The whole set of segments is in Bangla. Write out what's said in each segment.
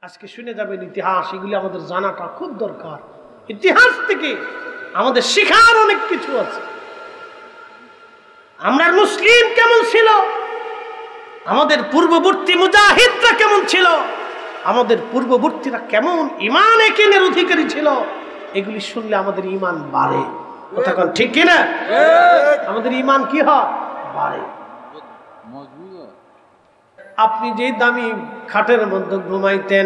আজকে শুনে যাবেন ইতিহাস, এগুলি আমাদের জানাটা খুব দরকার। ইতিহাস থেকে আমাদের শেখার অনেক কিছু আছে। আমরা মুসলিম কেমন ছিল, আমাদের পূর্ববর্তী মুজাহিদরা কেমন ছিল, আমাদের পূর্ববর্তীরা কেমন ঈমান একিনের অধিকারী ছিল, এগুলি শুনলে আমাদের ঈমান বাড়ে। কথা কোন ঠিক কিনা? আমাদের ঈমান কি হয়? বাড়ে। আপনি যেই দামি খাটের মধ্যে ঘুমাইতেন,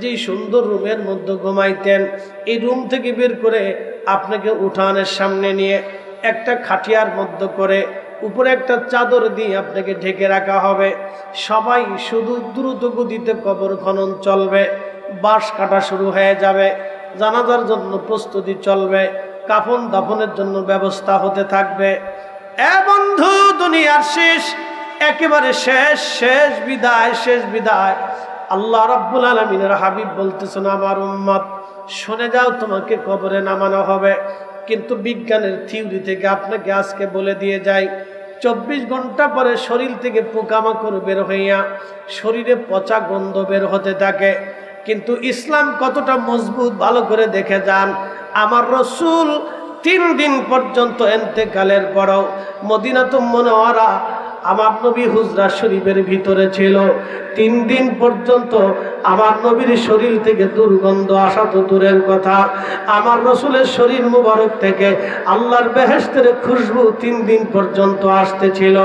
যেই সুন্দর রুমের মধ্যে ঘুমাইতেন, এই রুম থেকে বের করে আপনাকে উঠানের সামনে নিয়ে একটা খাটিয়ার মধ্যে করে উপরে একটা চাদর দিয়ে আপনাকে ঢেকে রাখা হবে। সবাই শুধু দ্রুত গতিতে কবর খনন চলবে, বাঁশ কাটা শুরু হয়ে যাবে, জানাজার জন্য প্রস্তুতি চলবে, কাফন দাফনের জন্য ব্যবস্থা হতে থাকবে। এ বন্ধু, দুনিয়ার শেষ, একেবারে শেষ, শেষ বিদায়, শেষ বিদায়। আল্লাহ রাব্বুল আলামিনের হাবিব বলতেছেন, আমার উম্মত শুনে যাও, তোমাকে কবরে নামানো হবে। কিন্তু বিজ্ঞানের থিওরি থেকে আপনাকে আজকে বলে দিয়ে যাই, 24 ঘন্টা পরে শরীর থেকে পোকামাকড় বের হইয়া শরীরে পচা গন্ধ বের হতে থাকে। কিন্তু ইসলাম কতটা মজবুত ভালো করে দেখে যান। আমার রসুল 3 দিন পর্যন্ত ইন্তেকালের পরও মদিনাতুল মুনাওয়ারা আমার নবী হুজরা শরীফের ভিতরে ছিল। 3 দিন পর্যন্ত আমার নবীর শরীর থেকে দুর্গন্ধ আসা তো দূরের কথা, আমার রসুলের শরীর মুবারক থেকে আল্লাহর বেহেশতের খুশবু 3 দিন পর্যন্ত আসতেছিল।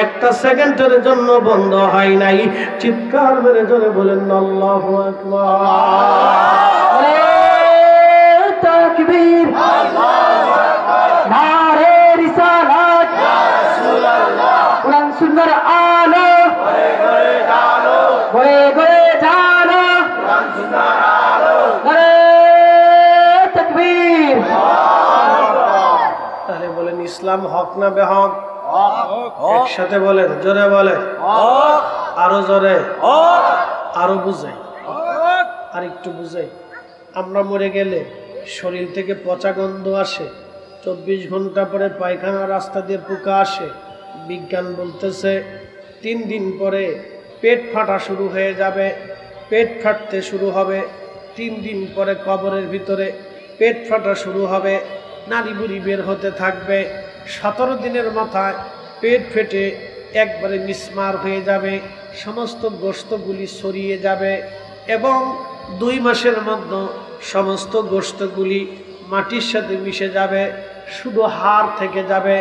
একটা সেকেন্ডের জন্য বন্ধ হয় নাই। চিৎকার মেরে জোরে বলেন আল্লাহু আকবার, তাকবীর, আল্লাহু আকবার, নারে রিসালাত, ইয়া রাসূলুল্লাহ, কোরআন সুন্নাহর আলো ঘরে ঘরে জানো, ঘরে ঘরে জানো, কোরআন সুন্নাহর আলো, নারে তাকবীর, আল্লাহু আকবার। তাহলে বলেন ইসলাম হক না বেহক? হক। একসাথে বলেন, জোরে বলেন হক, আরো জোরে হক, আরো বুঝাই, হক, আর একটু বুঝাই। আমরা মরে গেলে শরীর থেকে পচা গন্ধ আসে, 24 ঘন্টা পরে পায়খানা রাস্তা দিয়ে পোকা আসে। বিজ্ঞান বলতেছে 3 দিন পরে পেট ফাটা শুরু হয়ে যাবে, পেট ফাটতে শুরু হবে। 3 দিন পরে কবরের ভিতরে পেট ফাটা শুরু হবে, নাড়ি বুড়ি বের হতে থাকবে। 17 দিনের মাথায় পেট ফেটে একবারে মিসমার হয়ে যাবে, সমস্ত গোশতগুলি ছড়িয়ে যাবে এবং 2 মাসের মধ্যে সমস্ত গোশতগুলি মাটির সাথে মিশে যাবে, শুধু হাড় থেকে যাবে,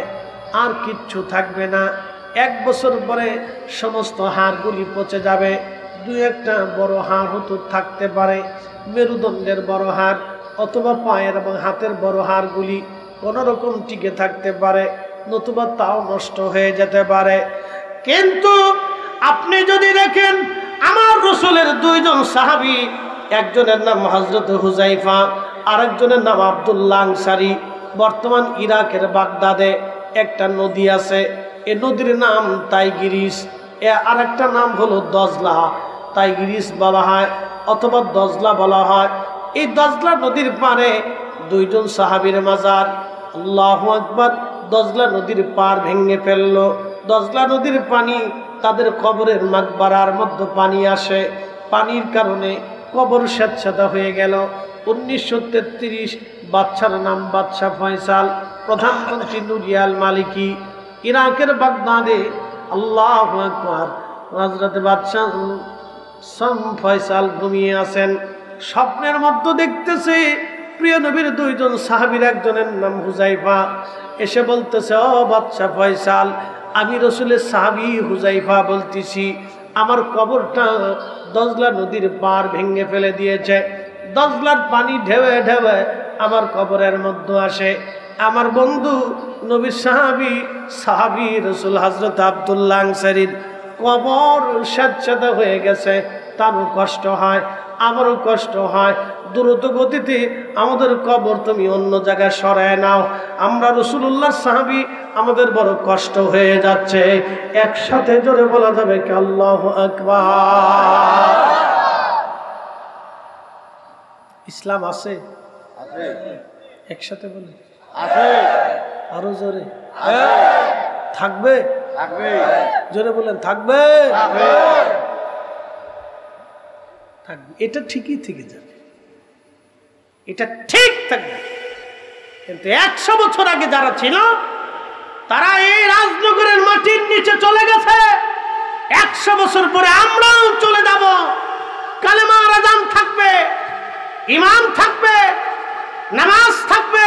আর কিচ্ছু থাকবে না। 1 বছর পরে সমস্ত হাড়গুলি পচে যাবে। 2-1টা বড় হাড় হতো থাকতে পারে, মেরুদণ্ডের বড় হাড় অথবা পায়ের এবং হাতের বড় হাড়গুলি কোনো রকম টিকে থাকতে পারে, নতুবা তাও নষ্ট হয়ে যেতে পারে। কিন্তু আপনি যদি দেখেন আমার রসুলের 2 জন সাহাবী, একজনের নাম হযরত হুযায়ফা, আরেকজনের নাম আব্দুল্লাহ আনসারী। বর্তমান ইরাকের বাগদাদে একটা নদী আছে, এই নদীর নাম টাইগ্রিস, আরেকটা নাম হলো দজলা। টাইগ্রিস বলা হয় অথবা দজলা বলা হয়। এই দজলা নদীর পাড়ে 2 জন সাহাবীর মাজার। আল্লাহু আকবার। দজলা নদীর পাড় ভেঙে ফেললো। দজলা নদীর পানি তাদের কবরের মাকবারার মধ্যে পানি আসে, পানির কারণে কবর স্যাঁতস্যাঁতে হয়ে গেল। 1933 বাদশার নাম বাদশাহ ফয়সাল, প্রধানমন্ত্রী নুরিয়াল মালিকি, ইরাকের বাগদাদে। আল্লাহু আকবার। হযরত বাদশাহ ফয়সাল ঘুমিয়ে আছেন, স্বপ্নের মধ্যে দেখতেছে প্রিয় নবীর 2 জন সাহাবীর একজনের নাম হুযায়ফা এসে বলতেছে, ও বাদশাহ ফয়সাল, আমি রসুলের সাহাবী হুযায়ফা বলতেছি, আমার কবরটা দজলা নদীর পার ভেঙে ফেলে দিয়েছে। দজলার পানি ঢেউয়ে ঢেউয়ে আমার কবরের মধ্যে আসে। আমার বন্ধু নবীর সাহাবী রসুল হযরত আব্দুল্লাহ আনসারীর কবর স্যাঁতস্যাঁতে হয়ে গেছে। তারও কষ্ট হয়, আমারও কষ্ট হয়। দ্রুত গতিতে আমাদের কবর তুমি অন্য জায়গায় সরায় নাও। আমরা রাসূলুল্লাহ সাহাবী, আমাদের বড় কষ্ট হয়ে যাচ্ছে। একসাথে জোরে বলা যাবে কি আল্লাহু আকবার। ইসলাম আছে? আছে। একসাথে বলি আছে। আরো জোরে আছে। থাকবে? থাকবে। জোরে বলেন থাকবে। থাকবে। থাকবে, এটা ঠিকই থেকে যাবে, এটা ঠিক থাকবে। কিন্তু 100 বছর আগে যারা ছিল তারা এই রাজনগরের মাটির নিচে চলে গেছে। 100 বছর পরে আমরাও চলে যাব। কালেমার আযান থাকবে, ইমাম থাকবে, নামাজ থাকবে,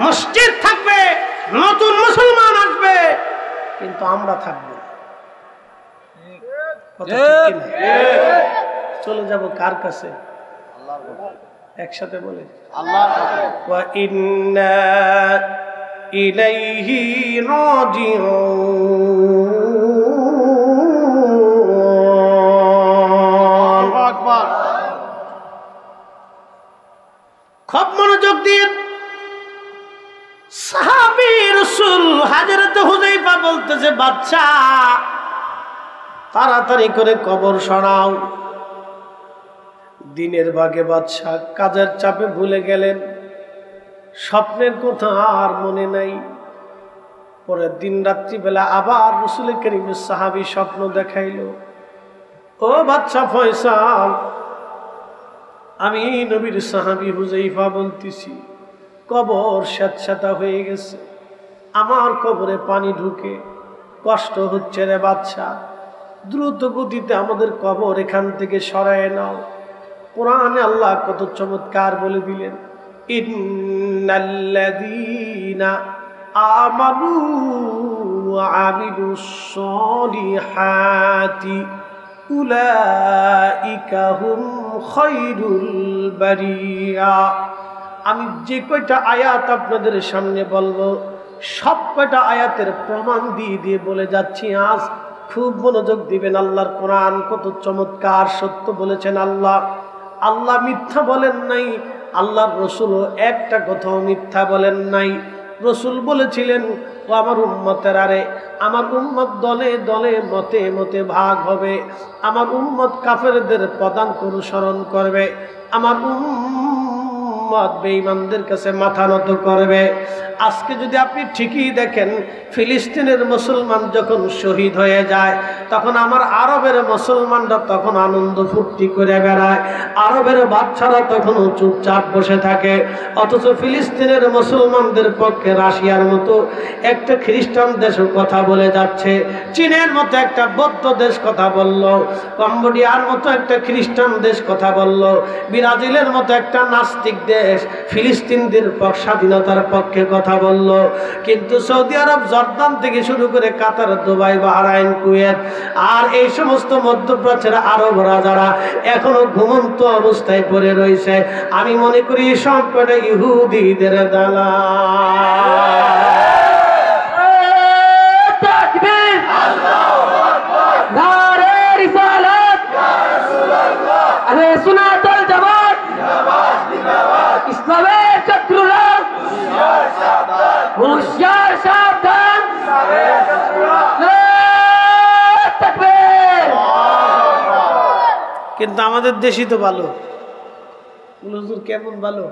মসজিদ থাকবে, নতুন মুসলমান আসবে, কিন্তু আমরা থাকবো না। কথা ঠিক কিনা? চলে যাব কার কাছে? একসাথে বলে ওয়া ইন্না ইলাইহি রাজিউন। খুব মনোযোগ দিয়ে সাহাবী রাসূল হযরত হুযায়ফা বলতেছে, বাদশা তাড়াতাড়ি করে কবর সরাও। দিনের ভাগে বাদশা কাজের চাপে ভুলে গেলেন, স্বপ্নের কথা আর মনে নাই। পরের দিন রাত্রিবেলা আবার রাসূল করিমের সাহাবী স্বপ্ন দেখাইল, ও বাদশা ফয়সাল, আমি নবীর সাহাবী হুযায়ফা বলতেছি, কবর স্যাঁতস্যাঁতা হয়ে গেছে, আমার কবরে পানি ঢুকে কষ্ট হচ্ছে রে বাদশা, দ্রুত গতিতে আমাদের কবর এখান থেকে সরায় নাও। কোরআনে আল্লাহ কত চমৎকার বলে দিলেন, ইন্নাল্লাযীনা আমানু ওয়া আমিলুস সলিহাতি উলাইকা হুম খায়রুল বারিয়া। আমি যে কয়টা আয়াত আপনাদের সামনে বলবো, সব কয়টা আয়াতের প্রমাণ দিয়ে দিয়ে বলে যাচ্ছি। আজ খুব মনোযোগ দিবেন। আল্লাহর কোরআন কত চমৎকার সত্য বলেছেন। আল্লাহ মিথ্যা বলেন নাই, আল্লাহর রসুলও একটা কথাও মিথ্যা বলেন নাই। রসুল বলেছিলেন, ও আমার উম্মতের, আরে আমার উম্মত দলে দলে মতে মতে ভাগ হবে, আমার উম্মত কাফেরদের পদাঙ্ক অনুসরণ করবে, আমার উম্মত বেঈমানদের কাছে মাথা নত করবে। আজকে যদি আপনি ঠিকই দেখেন, ফিলিস্তিনের মুসলমান যখন শহীদ হয়ে যায়, তখন আমার আরবের মুসলমানরা তখন আনন্দ ফুর্তি করে বেড়ায়, আরবের বাচ্চারা তখন চুপচাপ বসে থাকে। অথচ ফিলিস্তিনের মুসলমানদের পক্ষে রাশিয়ার মতো একটা খ্রিস্টান দেশও কথা বলে যাচ্ছে, চীনের মতো একটা বৌদ্ধ দেশ কথা বলল, কম্বোডিয়ার মতো একটা খ্রিস্টান দেশ কথা বলল, ব্রাজিলের মতো একটা নাস্তিক দেশ ফিলিস্তিনদের স্বাধীনতার পক্ষে কথা বলল। কিন্তু সৌদি আরব, জর্দান থেকে শুরু করে কাতার, দুবাই, বাহরাইন, কুয়েত আর এই সমস্ত মধ্যপ্রাচ্যের আরব রাজারা এখনো ঘুমন্ত অবস্থায় পড়ে রয়েছে। আমি মনে করি সব কটা ইহুদিদের দালা। ইসলামের শত্রুরা হুঁশিয়ার, সাবধান। কিন্তু আমাদের দেশই তো ভালো। হুজুর কেমন ভালো?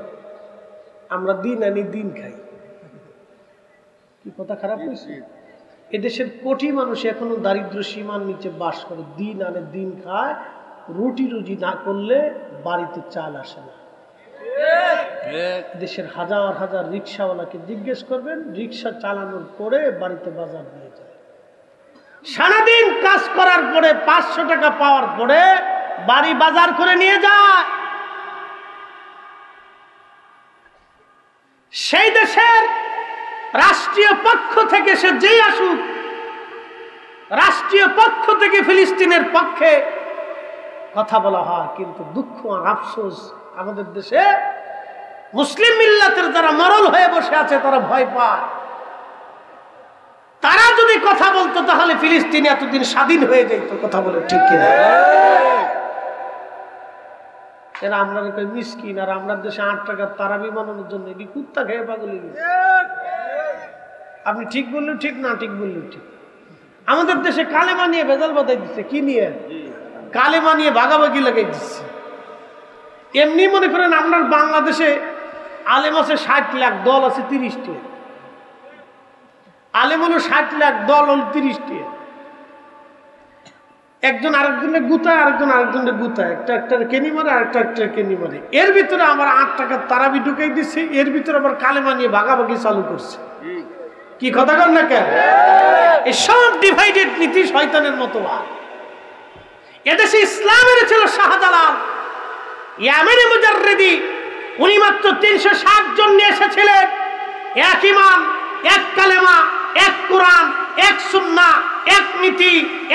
আমরা দিন আনি দিন খাই। কি কথা খারাপ হয়েছে? এদেশের কোটি মানুষ এখনো দারিদ্র সীমার নিচে বাস করে, দিন আনে দিন খায়, রুটি রুজি না করলে বাড়িতে চাল আসে না। দেশের হাজার হাজার রিক্সাওয়ালাকে জিজ্ঞেস করবেন, রিক্সা চালানোর পরে বাড়িতে বাজার নিয়ে যায়। সারাদিন কাজ করার পরে 500 টাকা পাওয়ার পরে বাড়ি বাজার করে নিয়ে যায়। সেই দেশের রাষ্ট্রীয় পক্ষ থেকে সে যেই আসুক, রাষ্ট্রীয় পক্ষ থেকে ফিলিস্তিনের পক্ষে কথা বলা হয়, কিন্তু দুঃখ আর আফসোস আমাদের দেশে মুসলিম মিল্লাতের যারা মরল হয়ে বসে আছে তারা ভয় পায়। তারা যদি কথা বলতো তাহলে ফিলিস্তিন এতদিন স্বাধীন হয়ে যেত। কথা বলে ঠিক কিনা? এরা আমরা মিসকিন, আর আমরা দেশে 8 টাকার তারাবি বানানোর জন্য এটি কুত্তা খেয়ে পাগল হয়ে গেছে। আপনি ঠিক বললেও ঠিক, না ঠিক বললেও ঠিক। আমাদের দেশে কালেমা নিয়ে ভেজাল বাঁধাই দিচ্ছে। কি নিয়ে? কালেমা নিয়ে ভাগাভাগি লাগাই দিচ্ছে। এমনি মনে করেন আপনার বাংলাদেশে আলেম আছে 60 লাখ, দল আছে 30টি। আলেম হলো 60 লাখ, দল হল 30টি। একজন আরেকজনের গুতায়, আরেকজন আরেকজনের গুতায়, একটা একটা কেনি মারে, আরেকটা একটা কেনি মারে। এর ভিতরে আমার 8 টাকার তারাবি ঢুকাই দিচ্ছে, এর ভিতরে আবার কালেমা নিয়ে ভাগাভাগি চালু করছে। কি কথা কর না কেন? এই সব ডিভাইডেড নীতি শয়তানের মতো। এদেশে ইসলামের ছিল শাহজালাল ইয়ামানি মুজাররিদি, উনি মাত্র 360 জন নিয়ে এসেছিলেন। এক ইমান, এক কালেমা, এক কোরআন, এক সুন্নাহ, এক নীতি,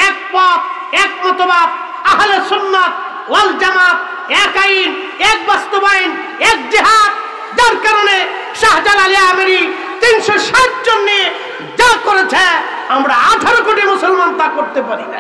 এক পথ, এক মতবাদ, আহলে সুন্নাত ওয়াল জামাত, এক আইন, এক বাস্তবায়ন, এক জিহাদ। যার কারণে শাহজালাল ইয়ামানি 360 জন নিয়ে যা করেছে, আমরা 18 কোটি মুসলমান তা করতে পারি না।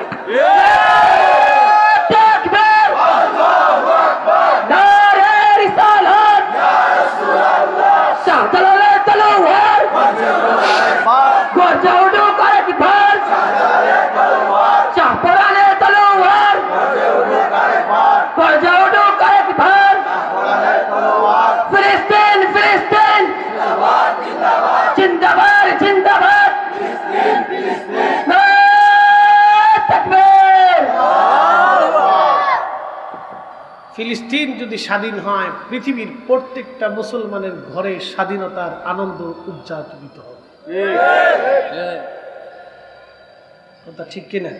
ফিলিস্তিন যদি স্বাধীন হয়, পৃথিবীর প্রত্যেকটা মুসলমানের ঘরে স্বাধীনতার আনন্দ উদযাপিত হবে। কথা ঠিক কিনা?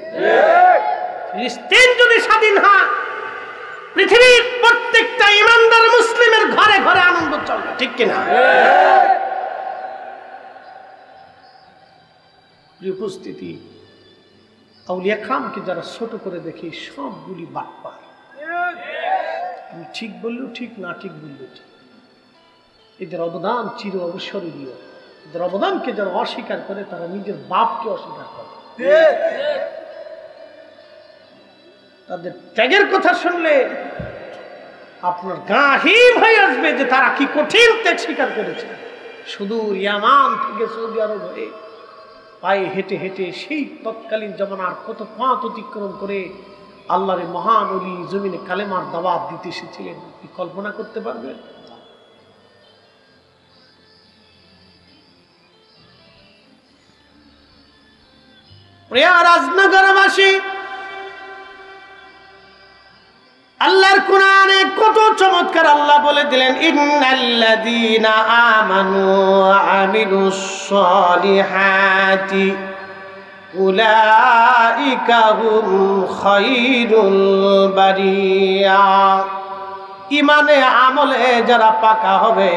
ফিলিস্তিন যদি স্বাধীন হয়, পৃথিবীর প্রত্যেকটা ইমানদার মুসলিমের ঘরে ঘরে আনন্দ চলবে। ঠিক কিনা? উপস্থিতি, আউলিয়া কামকে যারা ছোট করে দেখে সবগুলি বাটপার। আমি ঠিক বললেও ঠিক, না ঠিক বললেও ঠিক। এদের অবদান চির অবসরীয়। এদের অবদানকে যারা অস্বীকার করে, তারা নিজের বাপকে অস্বীকার করে। তাদের ত্যাগের কথা শুনলে আপনার গা হিম হয়ে আসবে যে তারা কি কঠিন ত্যাগ স্বীকার করেছে। শুধু ইয়ামান থেকে সৌদি আরব হয়ে পায়ে হেঁটে হেঁটে সেই তৎকালীন জমানার কত পথ অতিক্রম করে আল্লাহর মহান ওলি জমিনে কালেমার দাওয়াত দিতে এসেছিলেন। কি কল্পনা করতে পারবেন? প্রিয় রাজনগরবাসী, আল্লাহর কোরআনে কত চমৎকার আল্লাহ বলে দিলেন, ইন্নাল্লাযীনা আমানু ওয়া আমিলুস সালিহাতি উলাইকা হুম খায়রুল বারিয়া। ইমানে আমলে যারা পাকা হবে,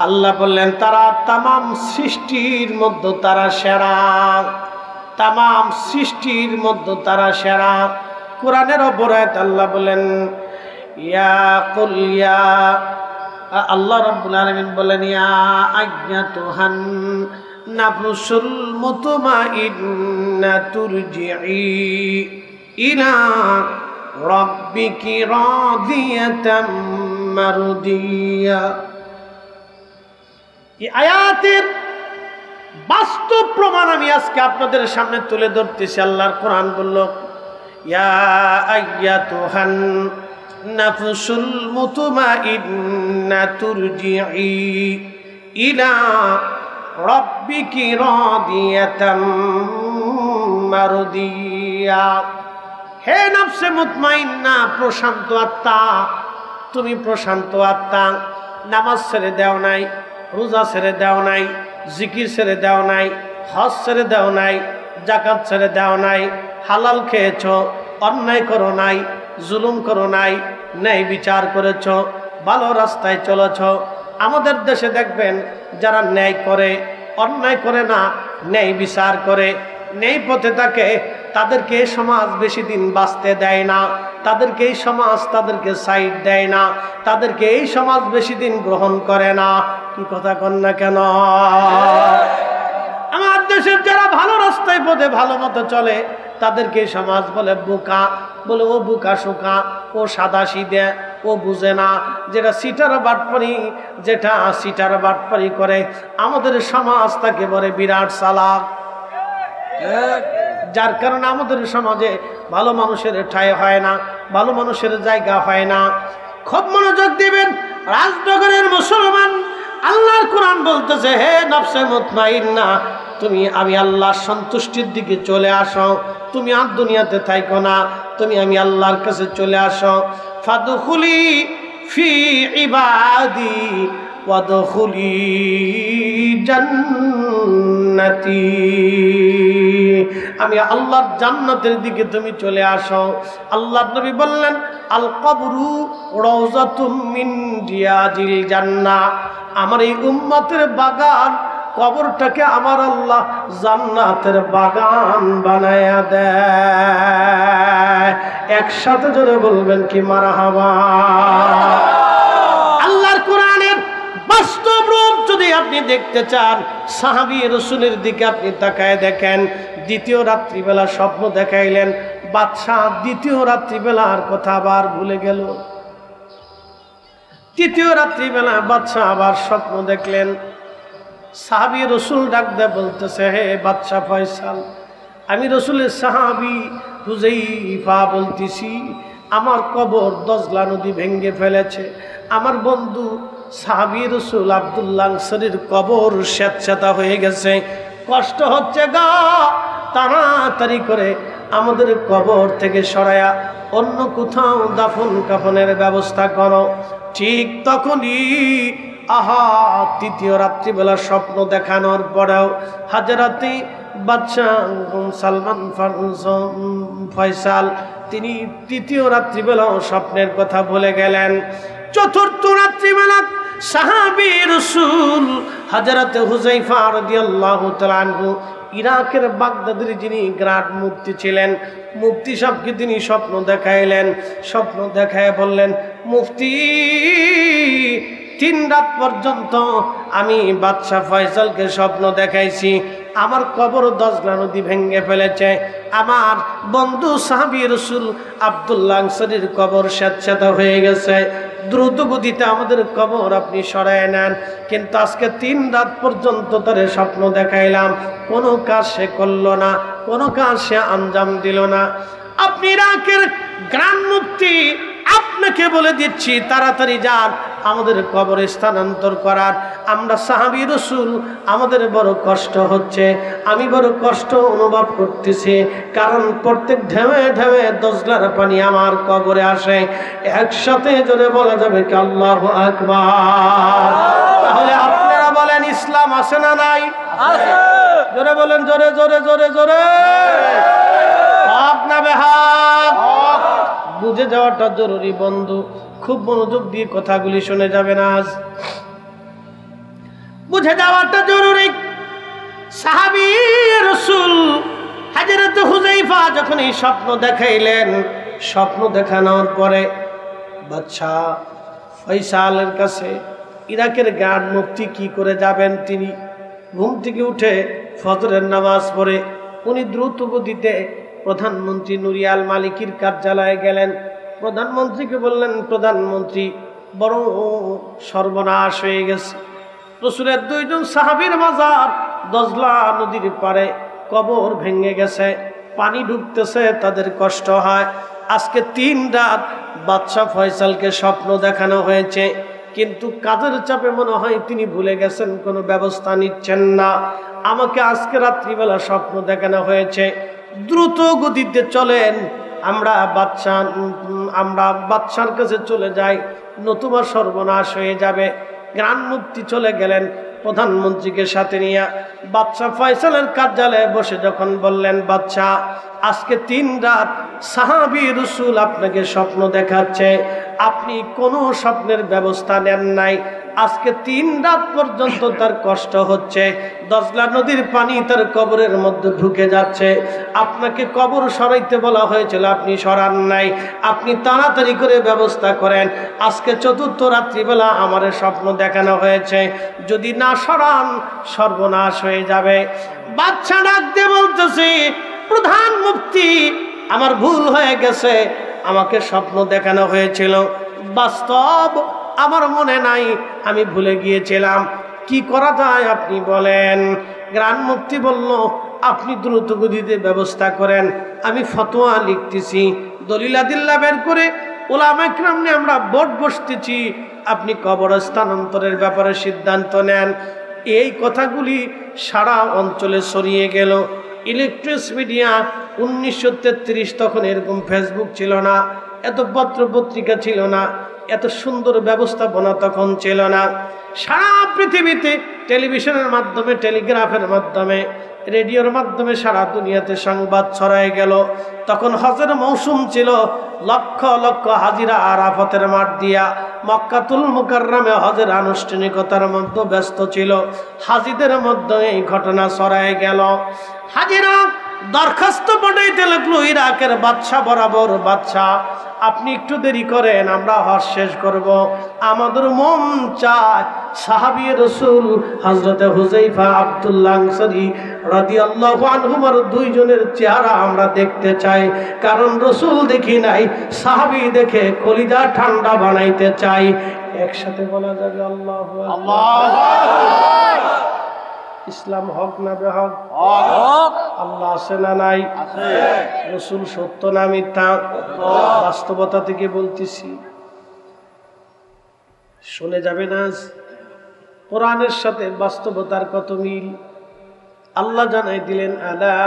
আল্লাহ বললেন তারা তামাম সৃষ্টির মধ্যে তারা সেরা। তামাম সৃষ্টির মধ্যে তারা সেরা। কোরআনের অপরাধ আল্লাহ বলেন, ইয়া কুল ইয়া, আল্লাহ রাব্বুল আলামিন বলেন, ইয়া আইয়াতুহান নাফসুল মুতমাইন্না তুরজিই ইলা রাব্বিকি রাদিয়াতাম মারদিয়া। এই আয়াতের বাস্তব প্রমাণ আমি আজকে আপনাদের সামনে তুলে ধরতেছি। আল্লাহর কোরআন বলল, ইয়া আইয়াতুহান নাফসুল মুতমাইন্না তুরজিই ইলা রাব্বিকি রাদিয়াতাম মারদিয়া। হে নফসে মুতমাইন্না, প্রশান্ত আত্মা, তুমি প্রশান্ত আত্মা। নামাজ ছেড়ে দেও নাই, রোজা ছেড়ে দেও নাই, জিকির ছেড়ে দেও নাই, হজ ছেড়ে দেও নাই, যাকাত ছেড়ে দেও নাই, হালাল খেয়েছ, অন্যায় করো নাই, জুলুম করো নাই, ন্যায় বিচার করেছ, ভালো রাস্তায় চলেছ। আমাদের দেশে দেখবেন যারা ন্যায় করে, অন্যায় করে না, ন্যায় বিচার করে, ন্যায় পথে থাকে, তাদেরকে সমাজ বেশি দিন বাঁচতে দেয় না। তাদেরকে এই সমাজ তাদেরকে সাইড দেয় না। তাদেরকে এই সমাজ বেশি দিন গ্রহণ করে না। কি কথা কন না কেন? আমার দেশের যারা ভালো রাস্তায় পথে ভালো মতো চলে, তাদেরকে সমাজ বলে বোকা, বলে ও বোকা শোকা, ও সাদা সিধে, ও বুঝে না। যেটা সিটার বাটপারি, যেটা সিটার বাটপারি করে, আমাদের সমাজ তাকে বলে বিরাট চালাক। যার কারণে আমাদের সমাজে ভালো মানুষের ঠাঁই হয় না, ভালো মানুষের জায়গা হয় না। খুব মনোযোগ দিবেন রাজনগরের মুসলমান। আল্লাহর কোরআন বলতেছে, হে নফসে মুতমাইন্না, তুমি আমি আল্লাহর সন্তুষ্টির দিকে চলে আসো। তুমি আর দুনিয়াতে থাইকো না, তুমি আমি আল্লাহর কাছে চলে আসো। ফাদখুলি ফি ইবাদি ওয়াদখুলি জান্নাতি, আমি আল্লাহর জান্নাতের দিকে তুমি চলে আসো। আল্লাহর নবী বললেন, আল কবরু রাউযাতুম মিন রিয়াজিল জান্নাহ, আমার এই উম্মতের বাগান, কবরটাকে আমার আল্লাহ জান্নাতের বাগান বানায়া দেয়। একসাথে জোরে বলবেন কি মারহাবা। আল্লাহর কোরআনের বাস্তব রূপ যদি আপনি দেখতে চান, সাহাবী রাসূলের দিকে আপনি তাকায় দেখেন। দ্বিতীয় রাত্রিবেলা স্বপ্ন দেখাইলেন বাদশাহ, দ্বিতীয় রাত্রিবেলার কথা আবার ভুলে গেল। তৃতীয় রাত্রিবেলা বাদশাহ আবার স্বপ্ন দেখলেন। সাহাবী রাসূল ডাক দিয়ে বলতেছে, হে বাদশাহ ফয়সাল, আমি রাসূলের সাহাবী হুযাইফা বলতেছি, আমার কবর দজলা নদী ভেঙে ফেলেছে। আমার বন্ধু সাহাবী রাসূল আব্দুল্লাহ আনসারীর কবর স্যাঁতস্যাঁতা হয়ে গেছে, কষ্ট হচ্ছে গা, তাড়াতাড়ি করে আমাদের কবর থেকে সরায়া অন্য কোথাও দাফন কাফনের ব্যবস্থা করো। ঠিক তখনই তৃতীয় রাত্রিবেলা স্বপ্ন দেখানোর পরেও হাজরাতে বাদশাহ সালমান ফয়সাল তিনি তৃতীয় রাত্রিবেলাও স্বপ্নের কথা ভুলে গেলেন। চতুর্থ রাত্রিবেলা সাহাবী রাসূল হযরত হুযাইফা রাদিয়াল্লাহু তাআলা আনহু, ইরাকের বাগদাদের যিনি গ্রান্ড মুফতি ছিলেন, মুফতি সাহেবকে তিনি স্বপ্ন দেখাইলেন। স্বপ্ন দেখায় বললেন, মুফতি 3 রাত পর্যন্ত আমি বাদশাহ ফয়সালকে স্বপ্ন দেখাইছি, আমার কবর দজলা নদী ভেঙে ফেলেছে, আমার বন্ধু সাহাবী রাসূল আব্দুল্লাহ আনসারীর কবর স্যাঁতস্যাঁতা হয়ে গেছে, দ্রুত গতিতে আমাদের কবর আপনি সরায় নেন। কিন্তু আজকে 3 রাত পর্যন্ত তারে স্বপ্ন দেখাইলাম, কোনো কাজ সে করলো না, কোনো কাজ সে আঞ্জাম দিল না। আপনি ইরাকের গ্রান্ড মুফতি, আপনাকে বলে দিচ্ছি তাড়াতাড়ি যান আমাদের কবরে স্থানান্তর করার। আমরা সাহাবী রাসূল, আমাদের বড় কষ্ট হচ্ছে, আমি বড় কষ্ট অনুভব করতেছি, কারণ প্রত্যেক ঢেউয়ে ঢেউয়ে দজলার পানি আমার কবরে আসে। একসাথে জোরে বলা যাবে কি আল্লাহু আকবার। তাহলে আপনারা বলেন ইসলাম আছে না নাই? আছে। জোরে বলেন, জোরে জোরে জোরে জোরে। হক না বেহাক? বুঝে যাওয়াটা জরুরি বন্ধু, খুব মনোযোগ দিয়ে কথাগুলি শুনে যাবেন। আজ বুঝে যাওয়াটা জরুরি। সাহাবী রাসূল হযরত হুযাইফা যখন এই স্বপ্ন দেখাইলেন, স্বপ্ন দেখানোর পরে বাদশাহ ফয়সালের কাছে ইরাকের গ্রান্ড মুফতি কি করে যাবেন? তিনি ঘুম থেকে উঠে ফজরের নামাজ পড়ে উনি দ্রুত গতিতে প্রধানমন্ত্রী নুরি আল মালিকির কার্যালয়ে গেলেন। প্রধানমন্ত্রীকে বললেন, প্রধানমন্ত্রী বড় সর্বনাশ হয়ে গেছে, রাসূলের 2 জন সাহাবীর মাজার দজলা নদীর পাড়ে কবর ভেঙে গেছে, পানি ঢুকতেছে, তাদের কষ্ট হয়। আজকে 3 রাত বাদশাহ ফয়সালকে স্বপ্ন দেখানো হয়েছে, কিন্তু কাজের চাপে মনে হয় তিনি ভুলে গেছেন, কোনো ব্যবস্থা নিচ্ছেন না। আমাকে আজকে রাত্রিবেলা স্বপ্ন দেখানো হয়েছে, দ্রুত গতিতে চলেন, আমরা বাদশার কাছে চলে যাই, নতুবা সর্বনাশ হয়ে যাবে। গ্রান্ড মুফতি চলে গেলেন প্রধানমন্ত্রীকে সাথে নিয়ে। বাদশাহ ফয়সালের কার্যালয়ে বসে যখন বললেন, বাদশাহ আজকে 3 রাত সাহাবী রাসূল আপনাকে স্বপ্ন দেখাচ্ছে, আপনি কোনো স্বপ্নের ব্যবস্থা নেন নাই, আজকে 3 রাত পর্যন্ত তার কষ্ট হচ্ছে, দজলা নদীর পানি তার কবরের মধ্যে ঢুকে যাচ্ছে, আপনাকে কবর সরাইতে বলা হয়েছিল, আপনি সরান নাই, আপনি তাড়াতাড়ি করে ব্যবস্থা করেন। আজকে 4র্থ রাত্রিবেলা আমার স্বপ্ন দেখানো হয়েছে, যদি না সরান সর্বনাশ হয়ে যাবে। বাদশা ডাক দিয়ে বলতেছে, প্রধান মুফতি আমার ভুল হয়ে গেছে, আমাকে স্বপ্ন দেখানো হয়েছিল, বাস্তব আমার মনে নাই, আমি ভুলে গিয়েছিলাম, কি করা যায় আপনি বলেন। গ্রান্ড মুফতি বলল, আপনি দ্রুত গতিতে ব্যবস্থা করেন, আমি ফতোয়া লিখতেছি, দলিলাদিল্লা বের করে ওলামা ইকরাম নিয়ে আমরা বোর্ড বসতেছি, আপনি কবর স্থানান্তরের ব্যাপারে সিদ্ধান্ত নেন। এই কথাগুলি সারা অঞ্চলে ছড়িয়ে গেল। ইলেকট্রিক মিডিয়া 1933 তখন এরকম ফেসবুক ছিল না, এত পত্র পত্রিকা ছিল না, এত সুন্দর ব্যবস্থাপনা তখন ছিল না। সারা পৃথিবীতে টেলিভিশনের মাধ্যমে, টেলিগ্রাফের মাধ্যমে, রেডিওর মাধ্যমে সারা দুনিয়াতে সংবাদ ছড়ায় গেল। তখন হজের মৌসুম ছিল, লক্ষ লক্ষ হাজিরা আরাফাতের মাঠ দিয়া মক্কাতুল মুকাররমে হজের আনুষ্ঠানিকতার মধ্যে ব্যস্ত ছিল। হাজিদের মধ্যে এই ঘটনা ছড়ায় গেল। হাজিরা দরখাস্ত পাঠাইতে লাগলো ইরাকের বাদশা বরাবর, বাদশা আপনি একটু দেরি করেন, আমরা হজ শেষ করব। আমাদের মন চায় সাহাবী রাসূল হযরতে হুযায়ফা আব্দুল্লাহ আনসারী রাদিয়াল্লাহু আনহুমার দুইজনের চেহারা আমরা দেখতে চাই, কারণ রাসূল দেখি নাই, সাহাবী দেখে কলিজা ঠান্ডা বানাইতে চাই। একসাথে বলা যাবে আল্লাহু আকবার। ইসলাম হক না বেহক? আল্লাহ আছে না নাই? রাসূল সত্য না মিথ্যা? বাস্তবতা থেকে বলতেছি, শুনে যাবে না। কোরআনের সাথে বাস্তবতার কত মিল আল্লাহ জানাই দিলেন। আলা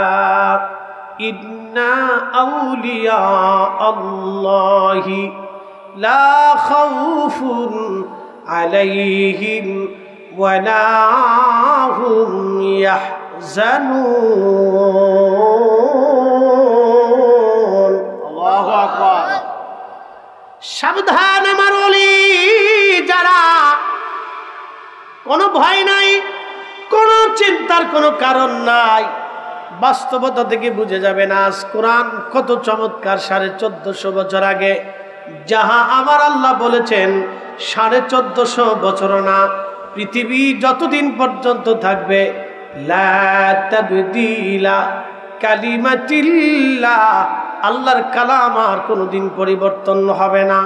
ইন্না আউলিয়া আল্লাহি লা খাউফুন আলাইহিম ওয়ালা হুম ইয়াহজানুন। আল্লাহু আকবার। সাবধান আমার ওলি যারা, কোনো ভয় নাই, কোনো চিন্তার কোনো কারণ নাই। বাস্তবতা থেকে বুঝে যাবে না। আজ কোরআন কত চমৎকার। 1450 বছর আগে যাহা আমার আল্লাহ বলেছেন, 1450 বছর না, পৃথিবী যতদিন পর্যন্ত থাকবে, লা তাবদীলা কালিমাতিল্লাহ, আল্লাহর কালাম আর কোনোদিন পরিবর্তন হবে না।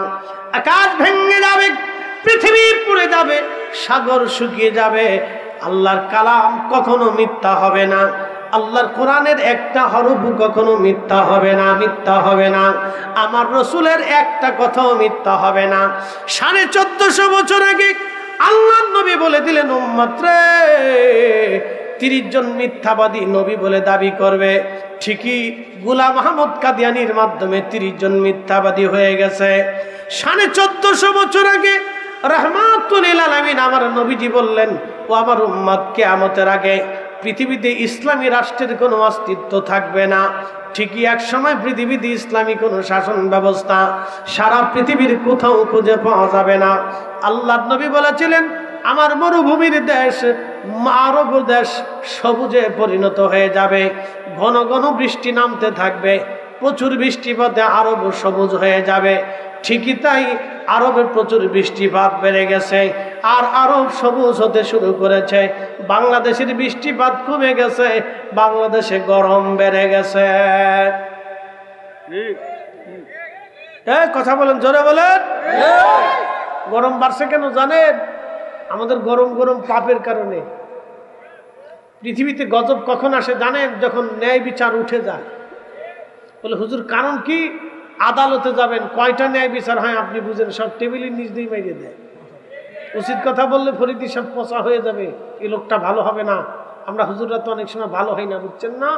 আকাশ ভেঙে যাবে, পৃথিবী পুড়ে যাবে, সাগর শুকিয়ে যাবে, আল্লাহর কালাম কখনো মিথ্যা হবে না। আল্লাহর কোরআনের একটা হরফ কখনো মিথ্যা হবে না, মিথ্যা হবে না। আমার রাসূলের একটা কথাও মিথ্যা হবে না। 1450 বছর আগে আল্লাহর নবী বলে দিলেন, উম্মত রে, 30 জন মিথ্যাবাদী নবী বলে দাবি করবে। ঠিকই গোলাম আহমদ কাদিয়ানির মাধ্যমে 30 জন মিথ্যাবাদী হয়ে গেছে। 1450 বছর আগে রাহমাতুল লিল আলামিন আমার নবীজি বললেন, ও আমার উম্মত, কিয়ামতের আগে পৃথিবীতে ইসলামী রাষ্ট্রের কোনো অস্তিত্ব থাকবে না। ঠিকই এক সময় পৃথিবীতে ইসলামী কোনো শাসন ব্যবস্থা সারা পৃথিবীর কোথাও খুঁজে পাওয়া যাবে না। আল্লাহর নবী বলেছিলেন, আমার মরুভূমির দেশ, আরব দেশ সবুজে পরিণত হয়ে যাবে, ঘন ঘন বৃষ্টি নামতে থাকবে, প্রচুর বৃষ্টিপাতে আরব সবুজ হয়ে যাবে। ঠিকই তাই, আরবে প্রচুর বৃষ্টিপাত বেড়ে গেছে, আর আরব সবুজ হতে শুরু করেছে। বাংলাদেশের বৃষ্টিপাত কমে গেছে, বাংলাদেশে গরম বেড়ে গেছে। কথা বলেন, জোরে বলেন। গরম বাড়ছে কেন জানেন? আমাদের গরম গরম পাপের কারণে। পৃথিবীতে গজব কখন আসে জানেন? যখন ন্যায় বিচার উঠে যায়। বলে, হুজুর কারণ কি? আদালতে যাবেন, কয়টা ন্যায় বিচার হয় আপনি বুঝেন? সব টেবিলের নিচ দিয়ে মেরে দেয়। উচিত কথা বললে ফরিদি সব পচা হয়ে যাবে, এই লোকটা ভালো হবে না। আমরা হুজুররা তো অনেক সময় ভালো হয় না, বুঝছেন না?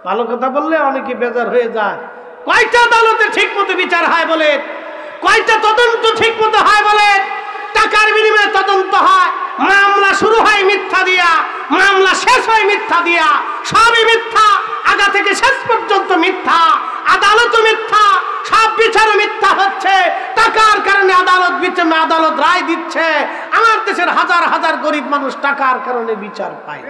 ভালো কথা বললে অনেকে বেজার হয়ে যায়। কয়টা আদালতে ঠিক মতো বিচার হয় বলে? কয়টা তদন্ত ঠিক মতো হয় বলে? টাকার বিনিময়ে তদন্ত হয়, মামলা শুরু হয় মিথ্যা দিয়া, মামলা শেষ হয় মিথ্যা দিয়া। সবই মিথ্যা, আগা থেকে শেষ পর্যন্ত মিথ্যা। আদালত মিথ্যা, সব বিচার মিথ্যা হচ্ছে। টাকার কারণে আদালত রায় দিচ্ছে। আমার দেশের হাজার হাজার গরিব মানুষ টাকার কারণে বিচার পায়।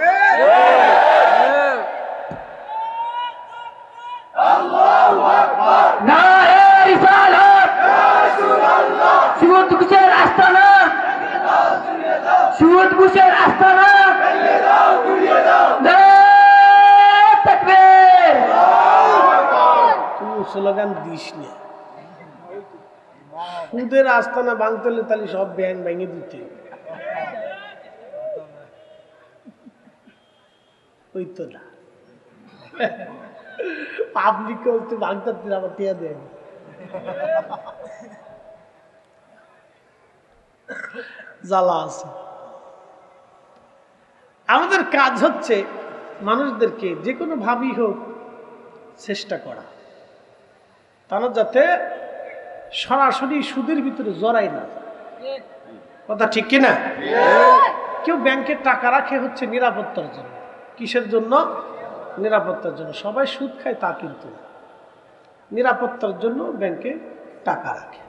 আল্লাহু আকবার। নারে রিসালাত, ইয়া রাসূলুল্লাহ। সুদ ঘুষের আস্তানা, সুদ ঘুষের আস্তানা, ভেঙে দাও, গুড়িয়ে দাও। নারে তাকবীর। আল্লাহু আকবার। তুই স্লোগান দিস না। সুদের আস্তানা ভাঙতে হলে তাহলে সব ব্যাংক ভেঙে দিতে, ওই তো না। পাবলিককে হচ্ছে ভাঙতে আমার টিয়া দেন। জ্বালা আছে। আমাদের কাজ হচ্ছে মানুষদেরকে যে কোনো ভাবেই হোক চেষ্টা করা, তারা যাতে সরাসরি সুদের ভিতরে জড়াই না যায়। কথা ঠিক কিনা? কেউ ব্যাংকে টাকা রাখে হচ্ছে নিরাপত্তার জন্য। কিসের জন্য? নিরাপত্তার জন্য। সবাই সুদ খায় তা কিন্তু না, নিরাপত্তার জন্য ব্যাংকে টাকা রাখে।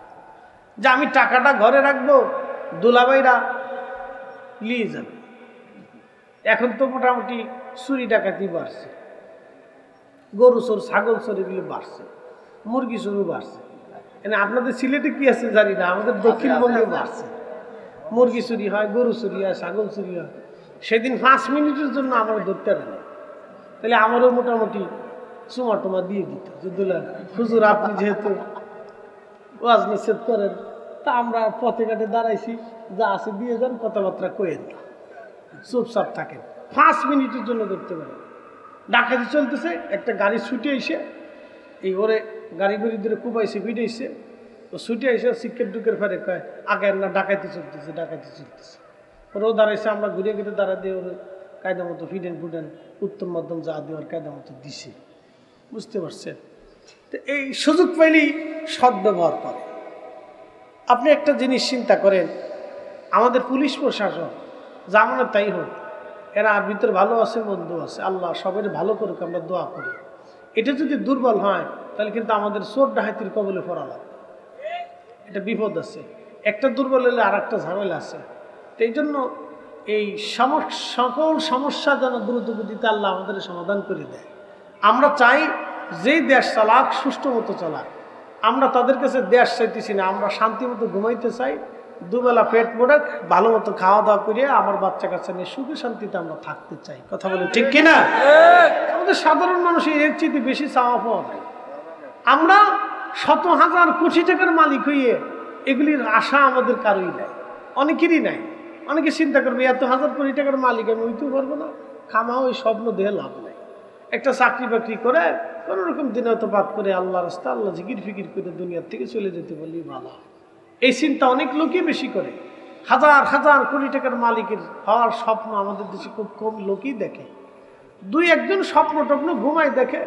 যে আমি টাকাটা ঘরে রাখবো, দুলাভাইরা নিয়ে যাবে। এখন তো মোটামুটি চুরি ডাকাতি বাড়ছে, গরু চোর ছাগল চোর এগুলো বাড়ছে, মুরগি চোরও বাড়ছে। এনে আপনাদের সিলেটে কি আছে জানি না, আমাদের দক্ষিণবঙ্গে বাড়ছে। মুরগি চুরি হয়, গরু চুরি হয়, ছাগল চুরি হয়। সেদিন 5 মিনিটের জন্য আমার ধরতে পারে, তাহলে আমারও মোটামুটি চুমা টুমা দিয়ে দিত যে দুলা হুজুর আপনি যেহেতু ওয়াজ নিষেধ করেন, তা আমরা পথে ঘাটে দাঁড়াইছি, যা আছে দিয়ে যান, কথাবার্তা কয়েন না, চুপচাপ থাকেন। 5 মিনিটের জন্য ধরতে পারে। ডাকাতি চলতেছে, একটা গাড়ি ছুটে এসে এই ওরে গাড়ি গুড়ি ধরে কুবাইছে, পিটাইছে। ও ছুটে এসে সিকেট ঢুকের ফেরে কয় আগে না ডাকাতি চলতেছে, ডাকাতি চলতেছে। ওরাও দাঁড়াইছে, আমরা ঘুরে ঘুরে দাঁড়া দিয়ে ওর কায়দা মতো ফিডেন ফুডেন উত্তম মাধ্যম যা দেওয়ার কায়দা মতো দিছে। বুঝতে পারছেন? তো এই সুযোগ পাইলেই সদ্ব্যবহার করে। আপনি একটা জিনিস চিন্তা করেন, আমাদের পুলিশ প্রশাসন যেমন তাই হোক, এরা ভিতরে ভালো আছে মন্দ আছে, আল্লাহ সবের ভালো করুক, আমরা দোয়া করি। এটা যদি দুর্বল হয় তাহলে কিন্তু আমাদের চোর ডাকাতির কবলে পড়া লাগবে, এটা বিপদ আছে। একটা দুর্বল হলে আর একটা ঝামেলা আছে। তো এই জন্য এই সকল সমস্যা যেন দ্রুত গতিতে আল্লাহ আমাদের সমাধান করে দেয়। আমরা চাই যেই দেশ চালাক সুষ্ঠু মতো চালাক, আমরা তাদের কাছে দেশ চাইতেছি না, আমরা শান্তি মতো ঘুমাইতে চাই, দুবেলা পেট মোড়ে ভালো মতো খাওয়া দাওয়া করে আমার বাচ্চা কাচ্চা নিয়ে সুখে শান্তিতে আমরা থাকতে চাই। কথা বলে ঠিক কিনা? আমাদের সাধারণ মানুষের এর চেয়ে বেশি চাওয়া পাওয়া যায়। আমরা শত হাজার কোটি টাকার মালিক হইয়ে এগুলির আশা আমাদের কারোই নাই, অনেকেরই নাই। অনেকে চিন্তা করবে এত হাজার কোটি টাকার মালিক আমি হইতেও পারবো না, খামাও ওই স্বপ্ন দেহে লাভ নাই। একটা চাকরি বাকরি করে কোনো রকম দিনতপাত করে আল্লাহ রাস্তা আল্লাহ জিকির ফিকির করে দুনিয়ার থেকে চলে যেতে বললেই ভালো। এই চিন্তা অনেক লোকই বেশি করে। হাজার হাজার কোটি টাকার মালিকের হওয়ার স্বপ্ন আমাদের দেশে খুব কম লোকই দেখে। 2-1জন স্বপ্ন টপ্ন ঘুমায় দেখে,